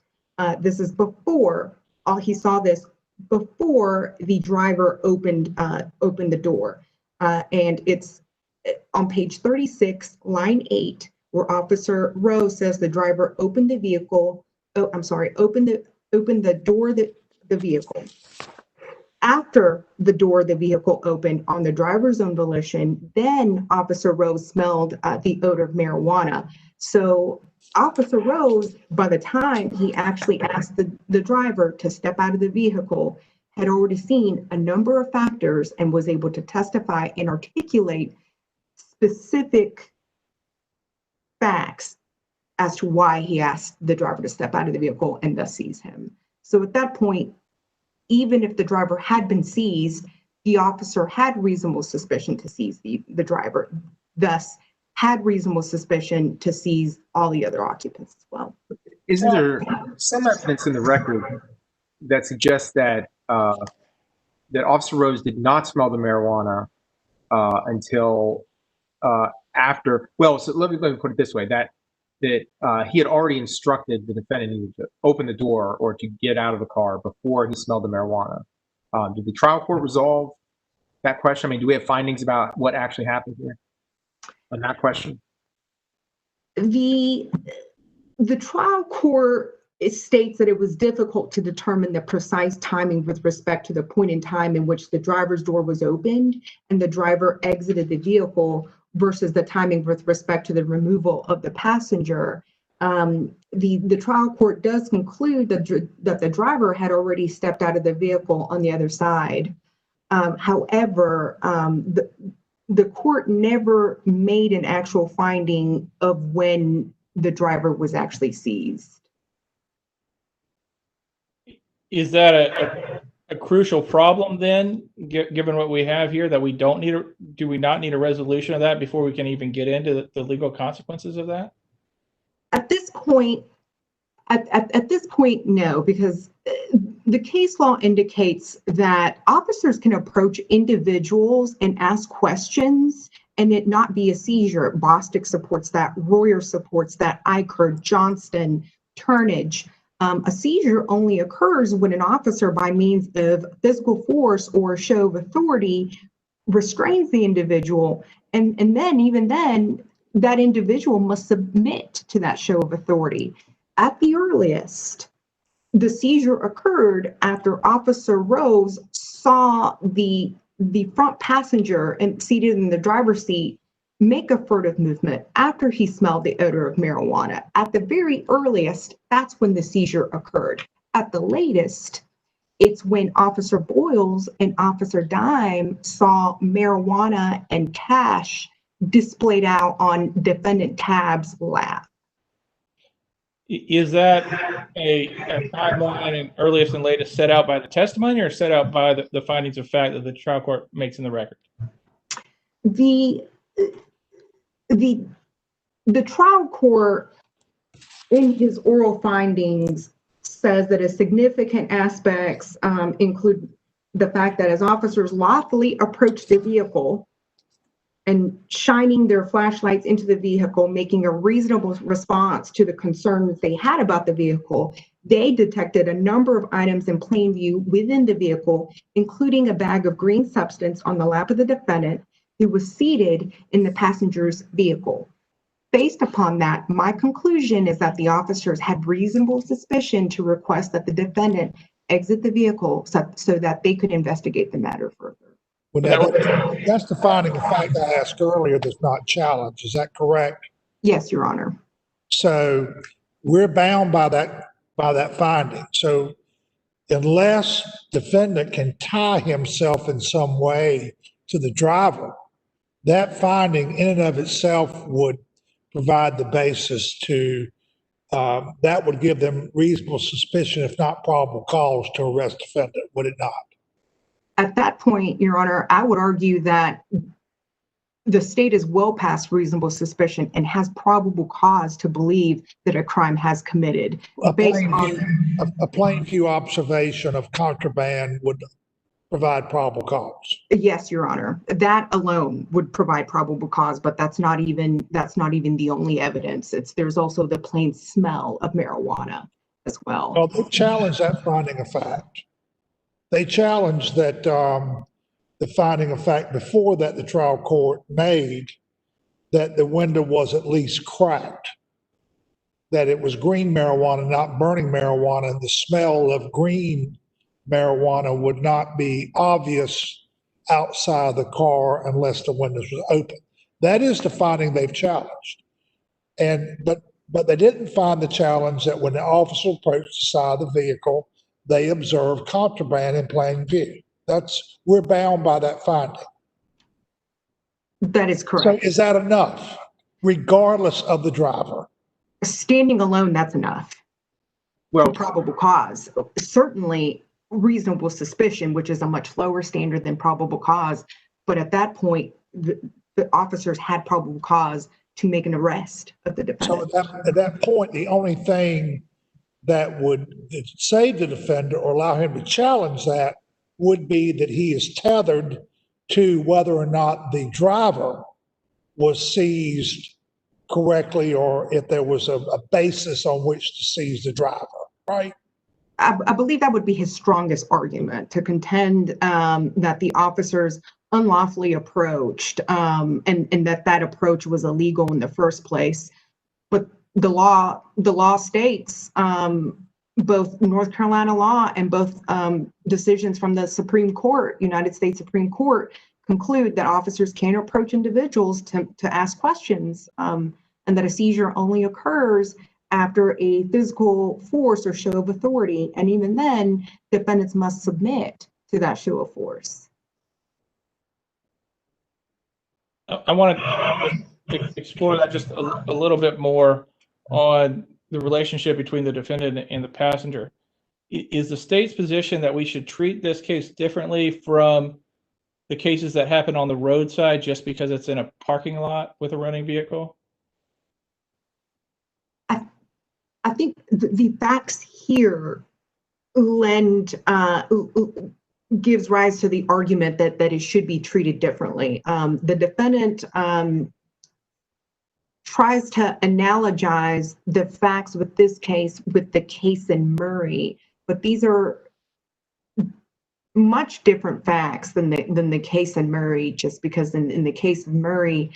S5: This is before he saw this before the driver opened the door, and it's on page 36, line 8, where Officer Rose says the driver opened the vehicle. Oh, I'm sorry, opened the door of the vehicle. After the door of the vehicle opened on the driver's own volition, then Officer Rose smelled the odor of marijuana. So Officer Rose, by the time he actually asked the driver to step out of the vehicle, had already seen a number of factors and was able to testify and articulate specific facts as to why he asked the driver to step out of the vehicle and thus seize him. So at that point, even if the driver had been seized, the officer had reasonable suspicion to seize the driver, thus had reasonable suspicion to seize all the other occupants as well.
S2: Isn't there some evidence in the record that suggests that that Officer Rose did not smell the marijuana until after? Well, so let me put it this way: that he had already instructed the defendant either to open the door or to get out of the car before he smelled the marijuana. Did the trial court resolve that question? I mean, do we have findings about what actually happened here on that question?
S5: The trial court states that it was difficult to determine the precise timing with respect to the point in time in which the driver's door was opened and the driver exited the vehicle versus the timing with respect to the removal of the passenger. The trial court does conclude that the driver had already stepped out of the vehicle on the other side. However, the court never made an actual finding of when the driver was actually seized.
S6: Is that a crucial problem then, given what we have here, that we don't need do we not need a resolution of that before we can even get into the legal consequences of that?
S5: At this point, no, because the case law indicates that officers can approach individuals and ask questions and it not be a seizure. Bostic supports that, Royer supports that, Eichert, Johnston, Turnage. A seizure only occurs when an officer, by means of physical force or a show of authority, restrains the individual. And then, even then, that individual must submit to that show of authority. At the earliest, the seizure occurred after Officer Rose saw the front passenger and seated in the driver's seat make a furtive movement after he smelled the odor of marijuana. At the very earliest, that's when the seizure occurred. At the latest, it's when Officer Boyles and Officer Dime saw marijuana and cash displayed out on defendant Tabb's lap.
S6: Is that a timeline and earliest and latest set out by the testimony or set out by the findings of fact that the trial court makes in the record?
S5: The trial court, in his oral findings, says that a significant aspects include the fact that as officers lawfully approached the vehicle and shining their flashlights into the vehicle, making a reasonable response to the concerns they had about the vehicle, they detected a number of items in plain view within the vehicle, including a bag of green substance on the lap of the defendant who was seated in the passenger's vehicle. Based upon that, my conclusion is that the officers had reasonable suspicion to request that the defendant exit the vehicle so that they could investigate the matter further.
S4: Well, that's the finding of fact I asked earlier that's not challenged. Is that correct?
S5: Yes, Your Honor.
S4: So we're bound by that finding. So unless defendant can tie himself in some way to the driver, that finding in and of itself would provide the basis to, that would give them reasonable suspicion, if not probable cause, to arrest defendant, would it not?
S5: At that point, Your Honor, I would argue that the state is well past reasonable suspicion and has probable cause to believe that a crime has committed.
S4: A plain view observation of contraband would provide probable cause.
S5: Yes, Your Honor, that alone would provide probable cause, but that's not even the only evidence. There's also the plain smell of marijuana as well.
S4: Well, they challenge that finding of fact. They challenge that the finding of fact before that the trial court made that the window was at least cracked, that it was green marijuana, not burning marijuana, and the smell of green marijuana would not be obvious outside the car unless the windows were open. That is the finding they've challenged. But they didn't find the challenge that when the officer approached the side of the vehicle, they observed contraband in plain view. We're bound by that finding.
S5: That is correct.
S4: So is that enough, regardless of the driver?
S5: Standing alone, that's enough.
S2: Well,
S5: for probable cause. Certainly, reasonable suspicion, which is a much lower standard than probable cause. But at that point, the officers had probable cause to make an arrest of the
S4: So
S5: defendant.
S4: at that point, the only thing that would save the defender or allow him to challenge that would be that he is tethered to whether or not the driver was seized correctly, or if there was a basis on which to seize the driver, right?
S5: I believe that would be his strongest argument, to contend that the officers unlawfully approached and that approach was illegal in the first place. But the law states, both North Carolina law and both decisions from the Supreme Court, United States Supreme Court, conclude that officers can approach individuals to ask questions, and that a seizure only occurs after a physical force or show of authority. And even then, defendants must submit to that show of force.
S6: I want to explore that just a little bit more on the relationship between the defendant and the passenger. Is the state's position that we should treat this case differently from the cases that happen on the roadside just because it's in a parking lot with a running vehicle?
S5: I think the facts here gives rise to the argument that it should be treated differently. The defendant tries to analogize the facts with this case with the case in Murray, but these are much different facts than the case in Murray, just because in the case of Murray,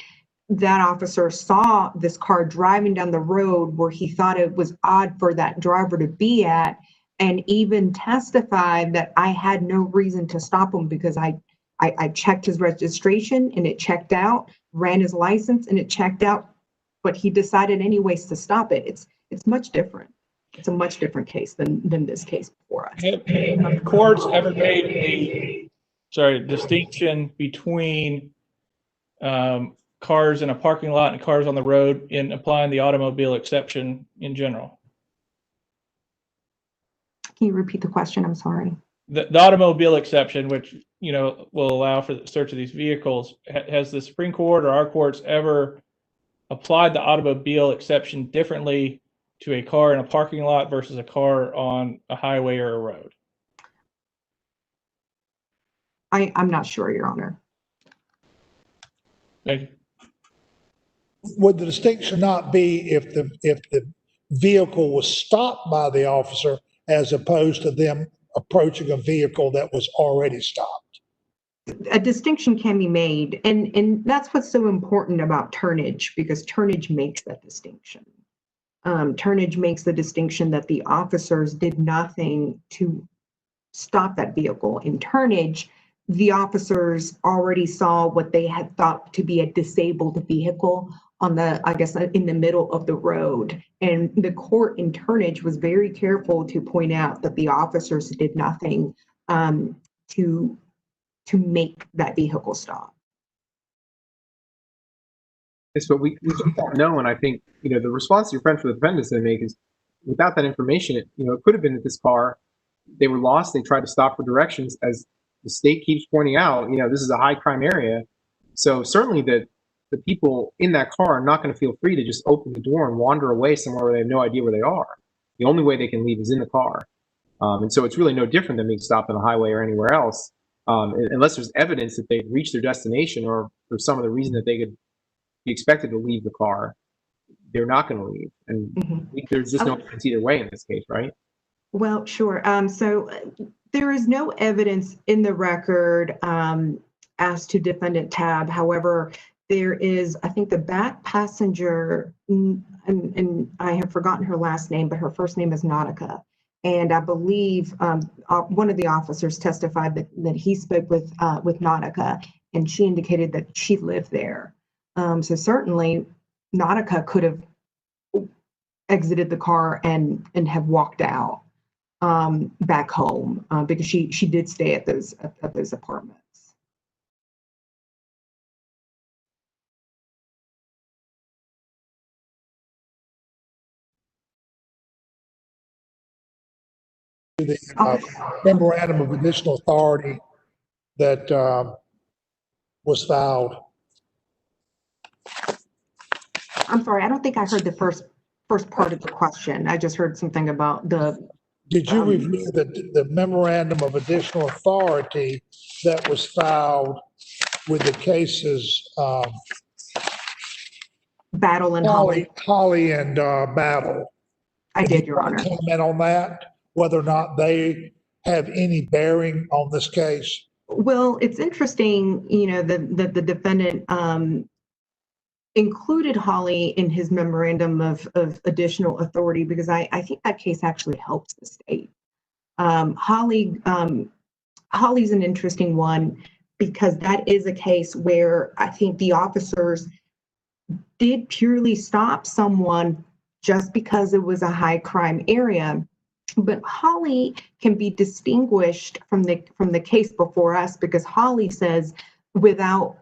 S5: that officer saw this car driving down the road where he thought it was odd for that driver to be at, and even testified that I had no reason to stop him because I checked his registration and it checked out, ran his license and it checked out, but he decided anyways to stop it. It's much different. It's a much different case than this case before us.
S6: Have courts ever made a distinction between cars in a parking lot and cars on the road in applying the automobile exception in general?
S5: Can you repeat the question? I'm sorry.
S6: The automobile exception, which will allow for the search of these vehicles, has the Supreme Court or our courts ever applied the automobile exception differently to a car in a parking lot versus a car on a highway or a road?
S5: I'm not sure, Your Honor.
S6: Thank you.
S4: Would the distinction not be if the vehicle was stopped by the officer as opposed to them approaching a vehicle that was already stopped?
S5: A distinction can be made, and that's what's so important about turnage, because turnage makes that distinction. Turnage makes the distinction that the officers did nothing to stop that vehicle. In turnage, the officers already saw what they had thought to be a disabled vehicle on in the middle of the road. And the court in turnage was very careful to point out that the officers did nothing to make that vehicle stop.
S2: Yes, but we just don't know, and I think the response your friend for the defendants they make is, without that information, it could have been that this car, they were lost. They tried to stop for directions, as the state keeps pointing out. This is a high crime area, so certainly the people in that car are not going to feel free to just open the door and wander away somewhere where they have no idea where they are. The only way they can leave is in the car, and so it's really no different than being stopped on a highway or anywhere else, unless there's evidence that they've reached their destination or for some other reason that they could be expected to leave the car. They're not going to leave, and there's just no evidence either way in this case, right?
S5: Well, sure. So there is no evidence in the record as to defendant Tabb. However, there is, I think, the back passenger, and I have forgotten her last name, but her first name is Nautica. And I believe one of the officers testified that he spoke with Nautica, and she indicated that she lived there. So certainly, Nautica could have exited the car and have walked out back home because she did stay at those apartments.
S4: the memorandum of additional authority that was filed.
S5: I'm sorry, I don't think I heard the first part of the question. I just heard something about the,
S4: Did you review the memorandum of additional authority that was filed with the cases,
S5: Battle and Holly.
S4: Holly and Battle?
S5: I
S4: Would
S5: did,
S4: you
S5: Your Honor.
S4: comment on that, whether or not they have any bearing on this case?
S5: Well, it's interesting, you know, that the defendant included Holly in his memorandum of additional authority, because I think that case actually helps the state. Holly's an interesting one because that is a case where I think the officers did purely stop someone just because it was a high crime area. But Holly can be distinguished from the case before us because Holly says without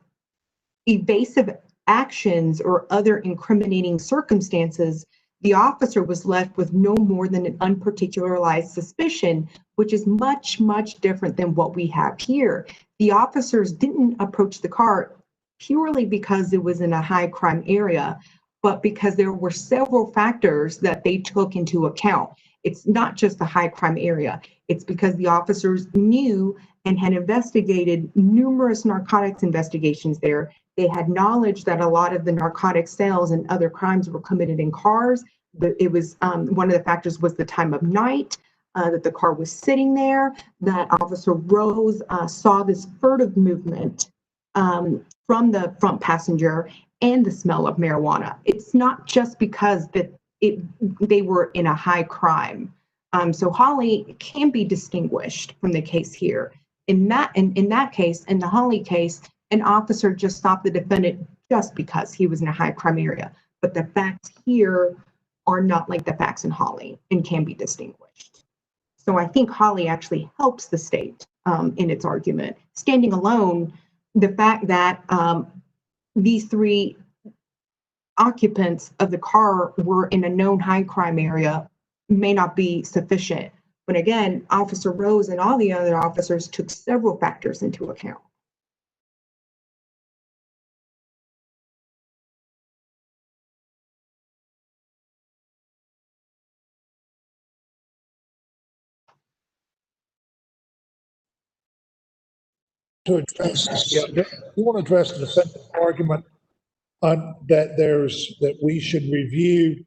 S5: evasive actions or other incriminating circumstances, the officer was left with no more than an unparticularized suspicion, which is much, much different than what we have here. The officers didn't approach the car purely because it was in a high crime area, but because there were several factors that they took into account. It's not just the high crime area. It's because the officers knew and had investigated numerous narcotics investigations there. They had knowledge that a lot of the narcotic sales and other crimes were committed in cars. It was one of the factors was the time of night that the car was sitting there. That Officer Rose saw this furtive movement from the front passenger and the smell of marijuana. It's not just because that they were in a high crime. So Holly can be distinguished from the case here. In that case, in the Holly case, an officer just stopped the defendant just because he was in a high crime area. But the facts here are not like the facts in Holly and can be distinguished. So I think Holly actually helps the state in its argument. Standing alone, the fact that these three occupants of the car were in a known high crime area may not be sufficient. But again, Officer Rose and all the other officers took several factors into account.
S4: To address, you want to address the defendant's argument that we should review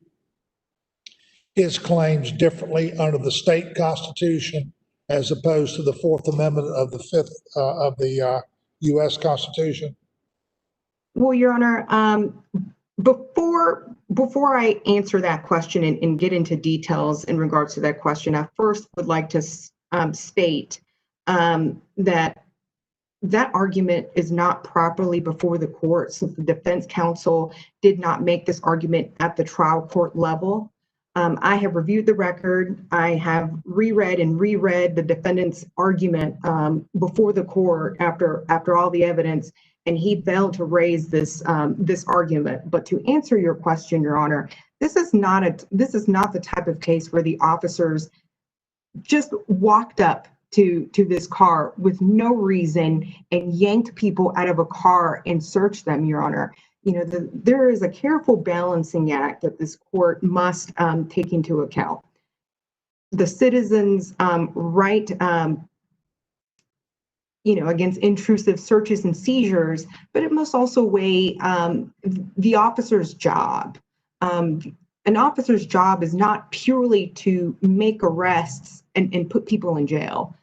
S4: his claims differently under the state constitution as opposed to the Fourth Amendment of the Fifth of the U.S. Constitution?
S5: Well, Your Honor, before I answer that question and get into details in regards to that question, I first would like to state that argument is not properly before the court, since the defense counsel did not make this argument at the trial court level. I have reviewed the record. I have reread the defendant's argument before the court after all the evidence, and he failed to raise this argument. But to answer your question, Your Honor, this is not the type of case where the officers just walked up to this car with no reason and yanked people out of a car and searched them, Your Honor. You know, there is a careful balancing act that this court must take into account. The citizens' right, against intrusive searches and seizures, but it must also weigh the officer's job. An officer's job is not purely to make arrests and put people in jail.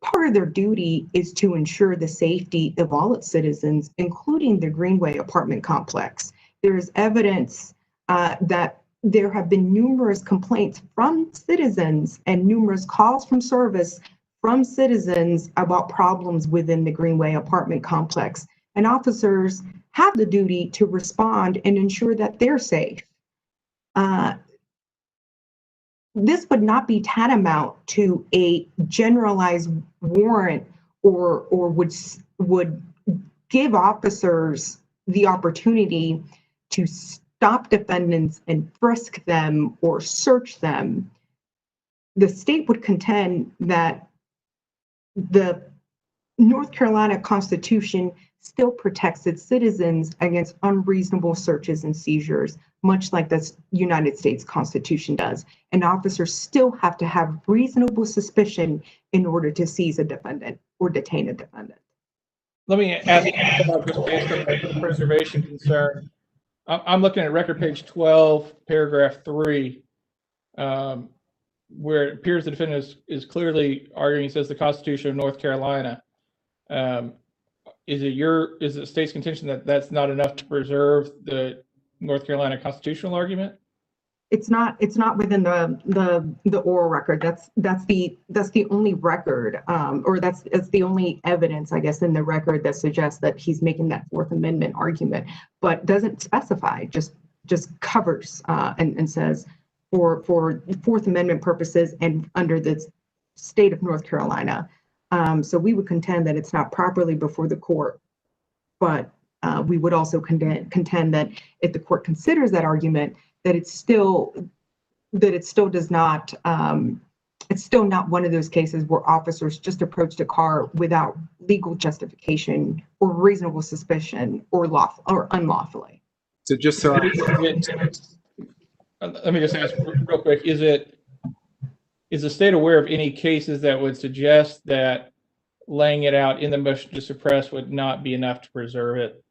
S5: Part of their duty is to ensure the safety of all its citizens, including the Greenway apartment complex. There is evidence that there have been numerous complaints from citizens and numerous calls from service from citizens about problems within the Greenway apartment complex. And officers have the duty to respond and ensure that they're safe. This would not be tantamount to a generalized warrant or would give officers the opportunity to stop defendants and frisk them or search them the state would contend that the North Carolina Constitution still protects its citizens against unreasonable searches and seizures, much like the United States Constitution does. And officers still have to have reasonable suspicion in order to seize a defendant or detain a defendant.
S6: Let me ask about just based on the preservation concern. I'm looking at record page 12, paragraph 3, where it appears the defendant is clearly arguing, he says, the Constitution of North Carolina. Is it the state's contention that that's not enough to preserve the North Carolina constitutional argument?
S5: It's not within the oral record. That's the only record, or that's the only evidence, I guess, in the record that suggests that he's making that Fourth Amendment argument, but doesn't specify, just covers and says for Fourth Amendment purposes and under the state of North Carolina. So we would contend that it's not properly before the court, but we would also contend that if the court considers that argument, that it still does not, it's still not one of those cases where officers just approached a car without legal justification or reasonable suspicion or unlawfully.
S2: So just so
S6: let me just ask real quick, is the state aware of any cases that would suggest that laying it out in the motion to suppress would not be enough to preserve it,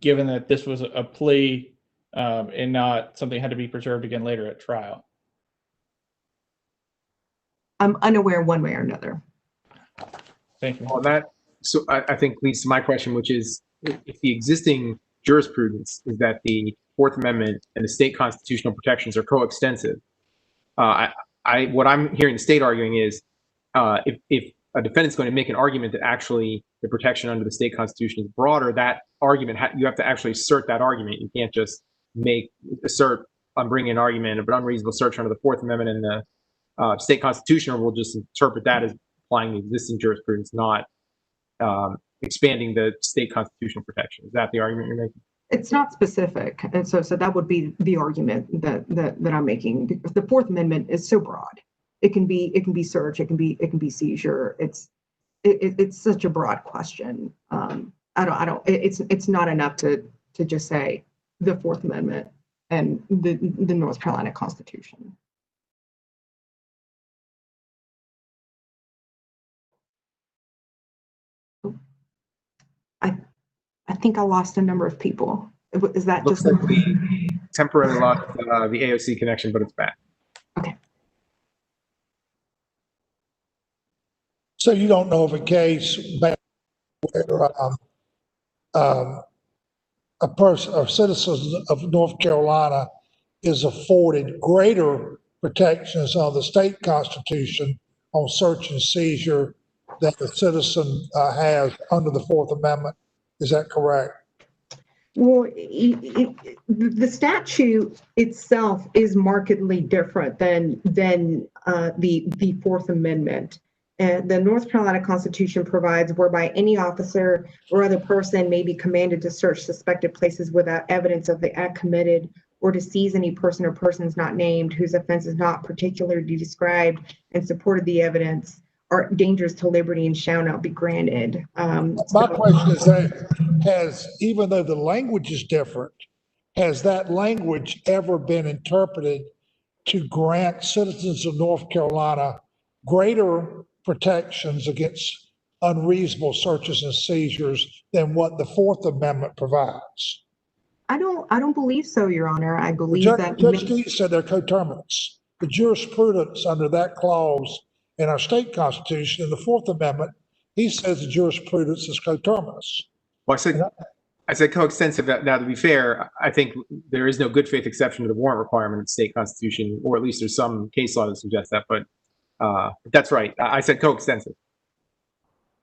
S6: given that this was a plea and not something had to be preserved again later at trial?
S5: I'm unaware one way or another.
S6: Thank you.
S2: on that, so I think leads to my question, which is if the existing jurisprudence is that the Fourth Amendment and the state constitutional protections are coextensive, what I'm hearing the state arguing is if a defendant's going to make an argument that actually the protection under the state constitution is broader, that argument, you have to actually assert that argument. You can't just bring an argument of an unreasonable search under the Fourth Amendment and the state constitution, or we'll just interpret that as applying the existing jurisprudence, not expanding the state constitutional protection. Is that the argument you're making?
S5: It's not specific, and so that would be the argument that I'm making. The Fourth Amendment is so broad; it can be search, it can be seizure. It's such a broad question. It's not enough to just say the Fourth Amendment and the North Carolina Constitution. I think I lost a number of people. Is that
S2: Looks
S5: just
S2: like we temporarily lost the AOC connection, but it's back.
S5: okay?
S4: So you don't know of a case where a citizen of North Carolina is afforded greater protections of the state constitution on search and seizure than the citizen has under the Fourth Amendment. Is that correct?
S5: Well, the statute itself is markedly different than the Fourth Amendment. And the North Carolina Constitution provides whereby any officer or other person may be commanded to search suspected places without evidence of the act committed, or to seize any person or persons not named whose offense is not particularly described in support of the evidence, are dangerous to liberty and shall not be granted.
S4: My question is that even though the language is different, has that language ever been interpreted to grant citizens of North Carolina greater protections against unreasonable searches and seizures than what the Fourth Amendment provides?
S5: I don't believe so, Your Honor. I believe that
S4: Judge Dees said they're coterminous. The jurisprudence under that clause in our state constitution, in the Fourth Amendment, he says the jurisprudence is coterminous.
S2: Well, I said coextensive. Now, to be fair, I think there is no good faith exception to the warrant requirement in the state constitution, or at least there's some case law that suggests that. But that's right. I said coextensive.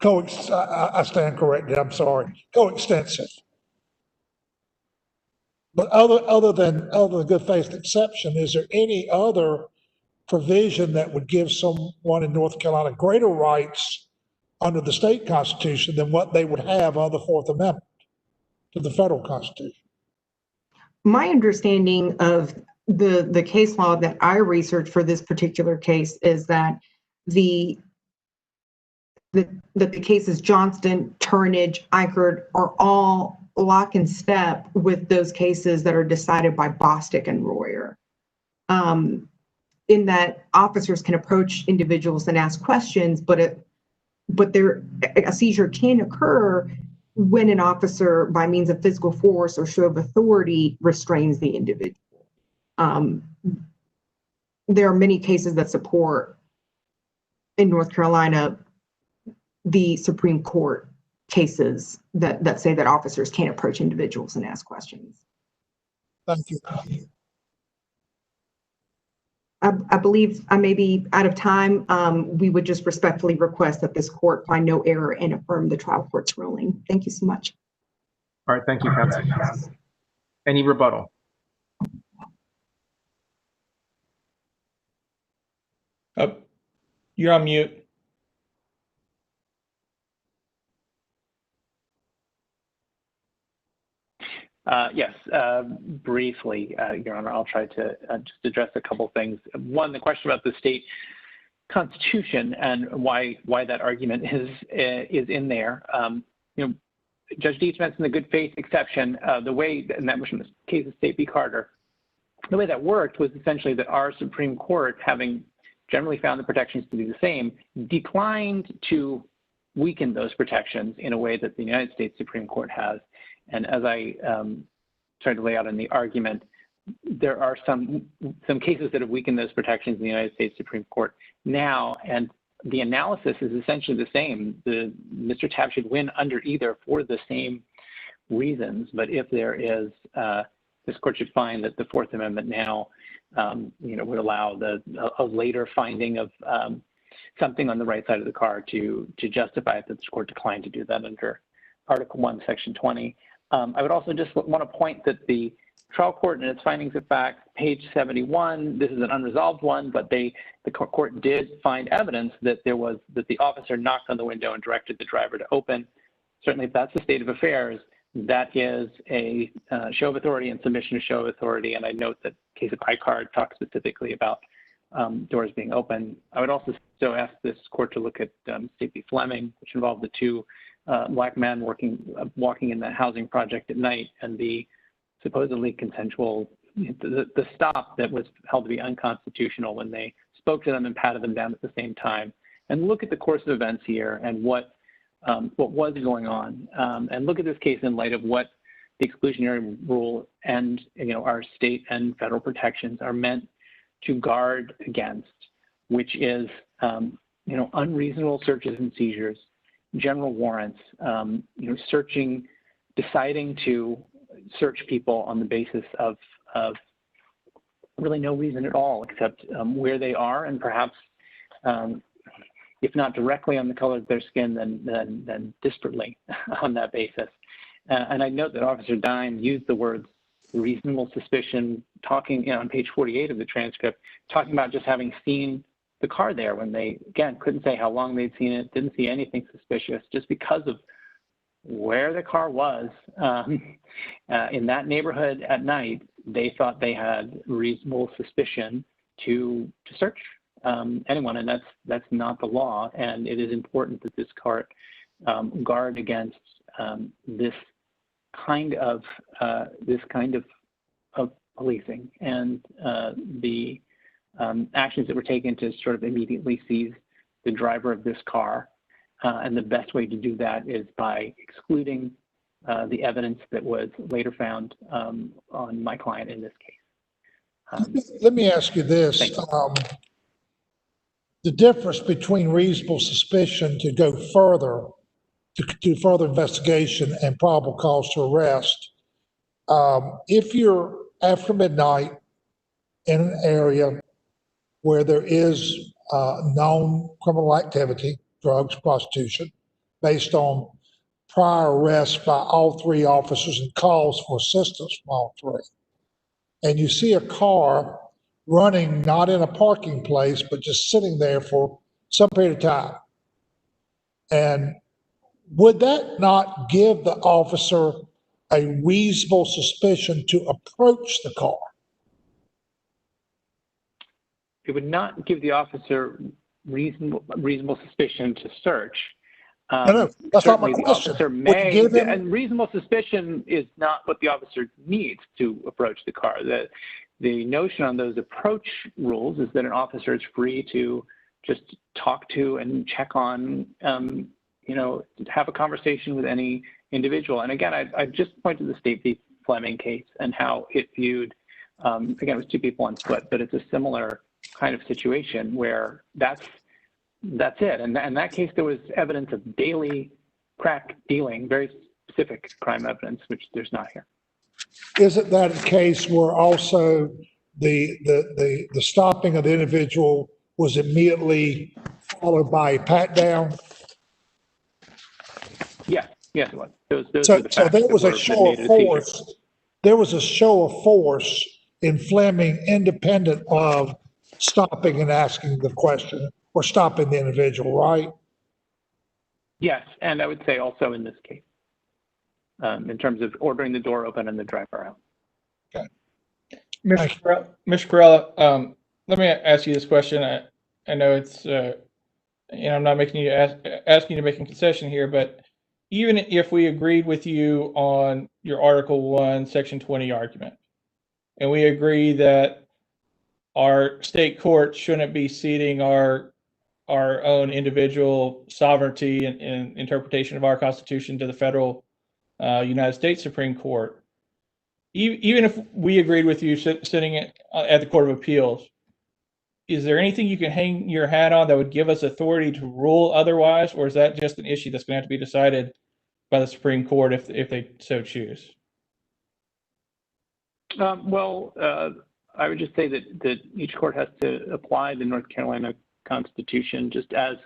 S4: I stand corrected. I'm sorry. Coextensive. But other than good faith exception, is there any other provision that would give someone in North Carolina greater rights under the state constitution than what they would have under the Fourth Amendment to the federal constitution?
S5: my understanding of the case law that I researched for this particular case is that the cases Johnston, Turnage, Eichert are all lock and step with those cases that are decided by Bostic and Royer. In that officers can approach individuals and ask questions, but a seizure can occur when an officer, by means of physical force or show of authority, restrains the individual. There are many cases that support in North Carolina the Supreme Court cases that say that officers can't approach individuals and ask questions.
S4: Thank you.
S5: I believe I may be out of time. We would just respectfully request that this court find no error and affirm the trial court's ruling. Thank you so much.
S2: All right, thank you, counsel. Any rebuttal?
S6: You're on mute.
S3: Yes, briefly, Your Honor, I'll try to just address a couple things. One, the question about the state constitution and why that argument is in there. You know, Judge Dietz mentioned the good faith exception. The way, and that was in the case of State v. Carter, the way that worked was essentially that our Supreme Court, having generally found the protections to be the same, declined to weaken those protections in a way that the United States Supreme Court has. And as I tried to lay out in the argument, there are some cases that have weakened those protections in the United States Supreme Court now, and the analysis is essentially the same. Mr. Tabb should win under either for the same reasons, but if there is, this court should find that the Fourth Amendment now, would allow a later finding of something on the right side of the car to justify it, that this court declined to do that under Article 1, Section 20. I would also just want to point that the trial court in its findings of fact, page 71, this is an unresolved one, but the court did find evidence that the officer knocked on the window and directed the driver to open. Certainly, if that's the state of affairs, that is a show of authority and submission to show of authority. And I note that the case of iCard talks specifically about doors being open. I would also still ask this court to look at State v. Fleming, which involved the two black men walking in the housing project at night, and the supposedly consensual, the stop that was held to be unconstitutional when they spoke to them and patted them down at the same time. And look at the course of events here and what was going on, and look at this case in light of what the exclusionary rule and our state and federal protections are meant to guard against, which is unreasonable searches and seizures, general warrants, deciding to search people on the basis of really no reason at all except where they are, and perhaps if not directly on the color of their skin, then disparately on that basis. And I note that Officer Dime used the words reasonable suspicion, talking on page 48 of the transcript, talking about just having seen the car there when they, again, couldn't say how long they'd seen it, didn't see anything suspicious, just because of where the car was in that neighborhood at night. They thought they had reasonable suspicion to search anyone, and that's not the law. And it is important that this court guard against this kind of policing and the actions that were taken to sort of immediately seize the driver of this car. And the best way to do that is by excluding the evidence that was later found on my client in this case.
S4: Let me ask you this. The difference between reasonable suspicion to go further, to do further investigation, and probable cause to arrest. If you're after midnight in an area where there is known criminal activity, drugs, prostitution, based on prior arrests by all three officers and calls for assistance from all three, and you see a car running not in a parking place, but just sitting there for some period of time, and would that not give the officer a reasonable suspicion to approach the car?
S3: it would not give the officer reasonable suspicion to search.
S4: No, that's not my
S3: Certainly the
S4: question.
S3: officer
S4: Would you
S3: may,
S4: give him-
S3: and reasonable suspicion is not what the officer needs to approach the car. The notion on those approach rules is that an officer is free to just talk to and check on, you know, have a conversation with any individual. And again, I just point to the State v. Fleming case and how it viewed, again, it was two people on foot, but it's a similar kind of situation where that's it. And in that case, there was evidence of daily crack dealing, very specific crime evidence, which there's not here.
S4: Isn't that a case where also the stopping of the individual was immediately followed by a pat down?
S3: Yes, it was. Those
S4: So
S3: were the facts
S4: there
S3: that
S4: was a
S3: that
S4: show
S3: made
S4: of
S3: it a seizure.
S4: force. There was a show of force in Fleming, independent of stopping and asking the question or stopping the individual, right?
S3: Yes, and I would say also in this case, in terms of ordering the door open and the driver out.
S4: Okay.
S6: Mr. Corella, let me ask you this question. I know it's, and I'm not making you asking you to make a concession here, but even if we agreed with you on your Article 1, Section 20 argument, and we agree that our state court shouldn't be ceding our own individual sovereignty and interpretation of our Constitution to the federal United States Supreme Court, even if we agreed with you sitting at the Court of Appeals, is there anything you can hang your hat on that would give us authority to rule otherwise, or is that just an issue that's going to have to be decided by the Supreme Court if they so choose?
S3: I would just say that each court has to apply the North Carolina Constitution just as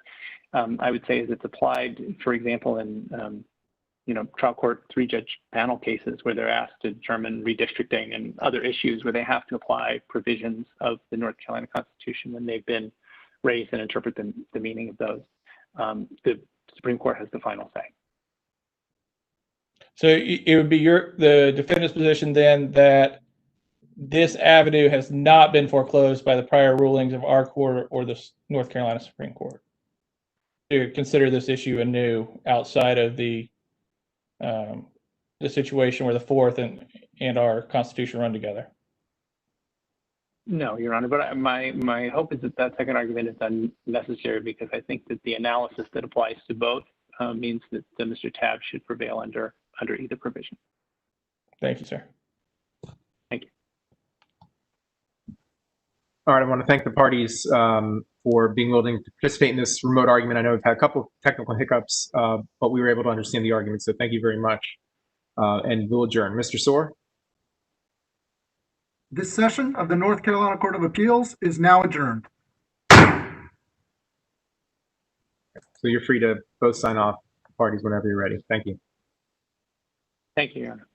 S3: I would say as it's applied, for example, in trial court 3-judge panel cases where they're asked to determine redistricting and other issues where they have to apply provisions of the North Carolina Constitution when they've been raised and interpret the meaning of those. The Supreme Court has the final say.
S6: So it would be the defendant's position then that this avenue has not been foreclosed by the prior rulings of our court or the North Carolina Supreme Court to consider this issue anew outside of the situation where the Fourth and our Constitution run together.
S3: No, Your Honor, but my hope is that second argument is unnecessary because I think that the analysis that applies to both means that Mr. Tabb should prevail under either provision.
S6: Thank you, sir.
S3: Thank you.
S2: All right, I want to thank the parties for being willing to participate in this remote argument. I know we've had a couple of technical hiccups, but we were able to understand the argument, so thank you very much. And we'll adjourn. Mr. Soar?
S1: This session of the North Carolina Court of Appeals is now adjourned.
S2: So you're free to both sign off, parties, whenever you're ready. Thank you.
S3: Thank you, Your Honor.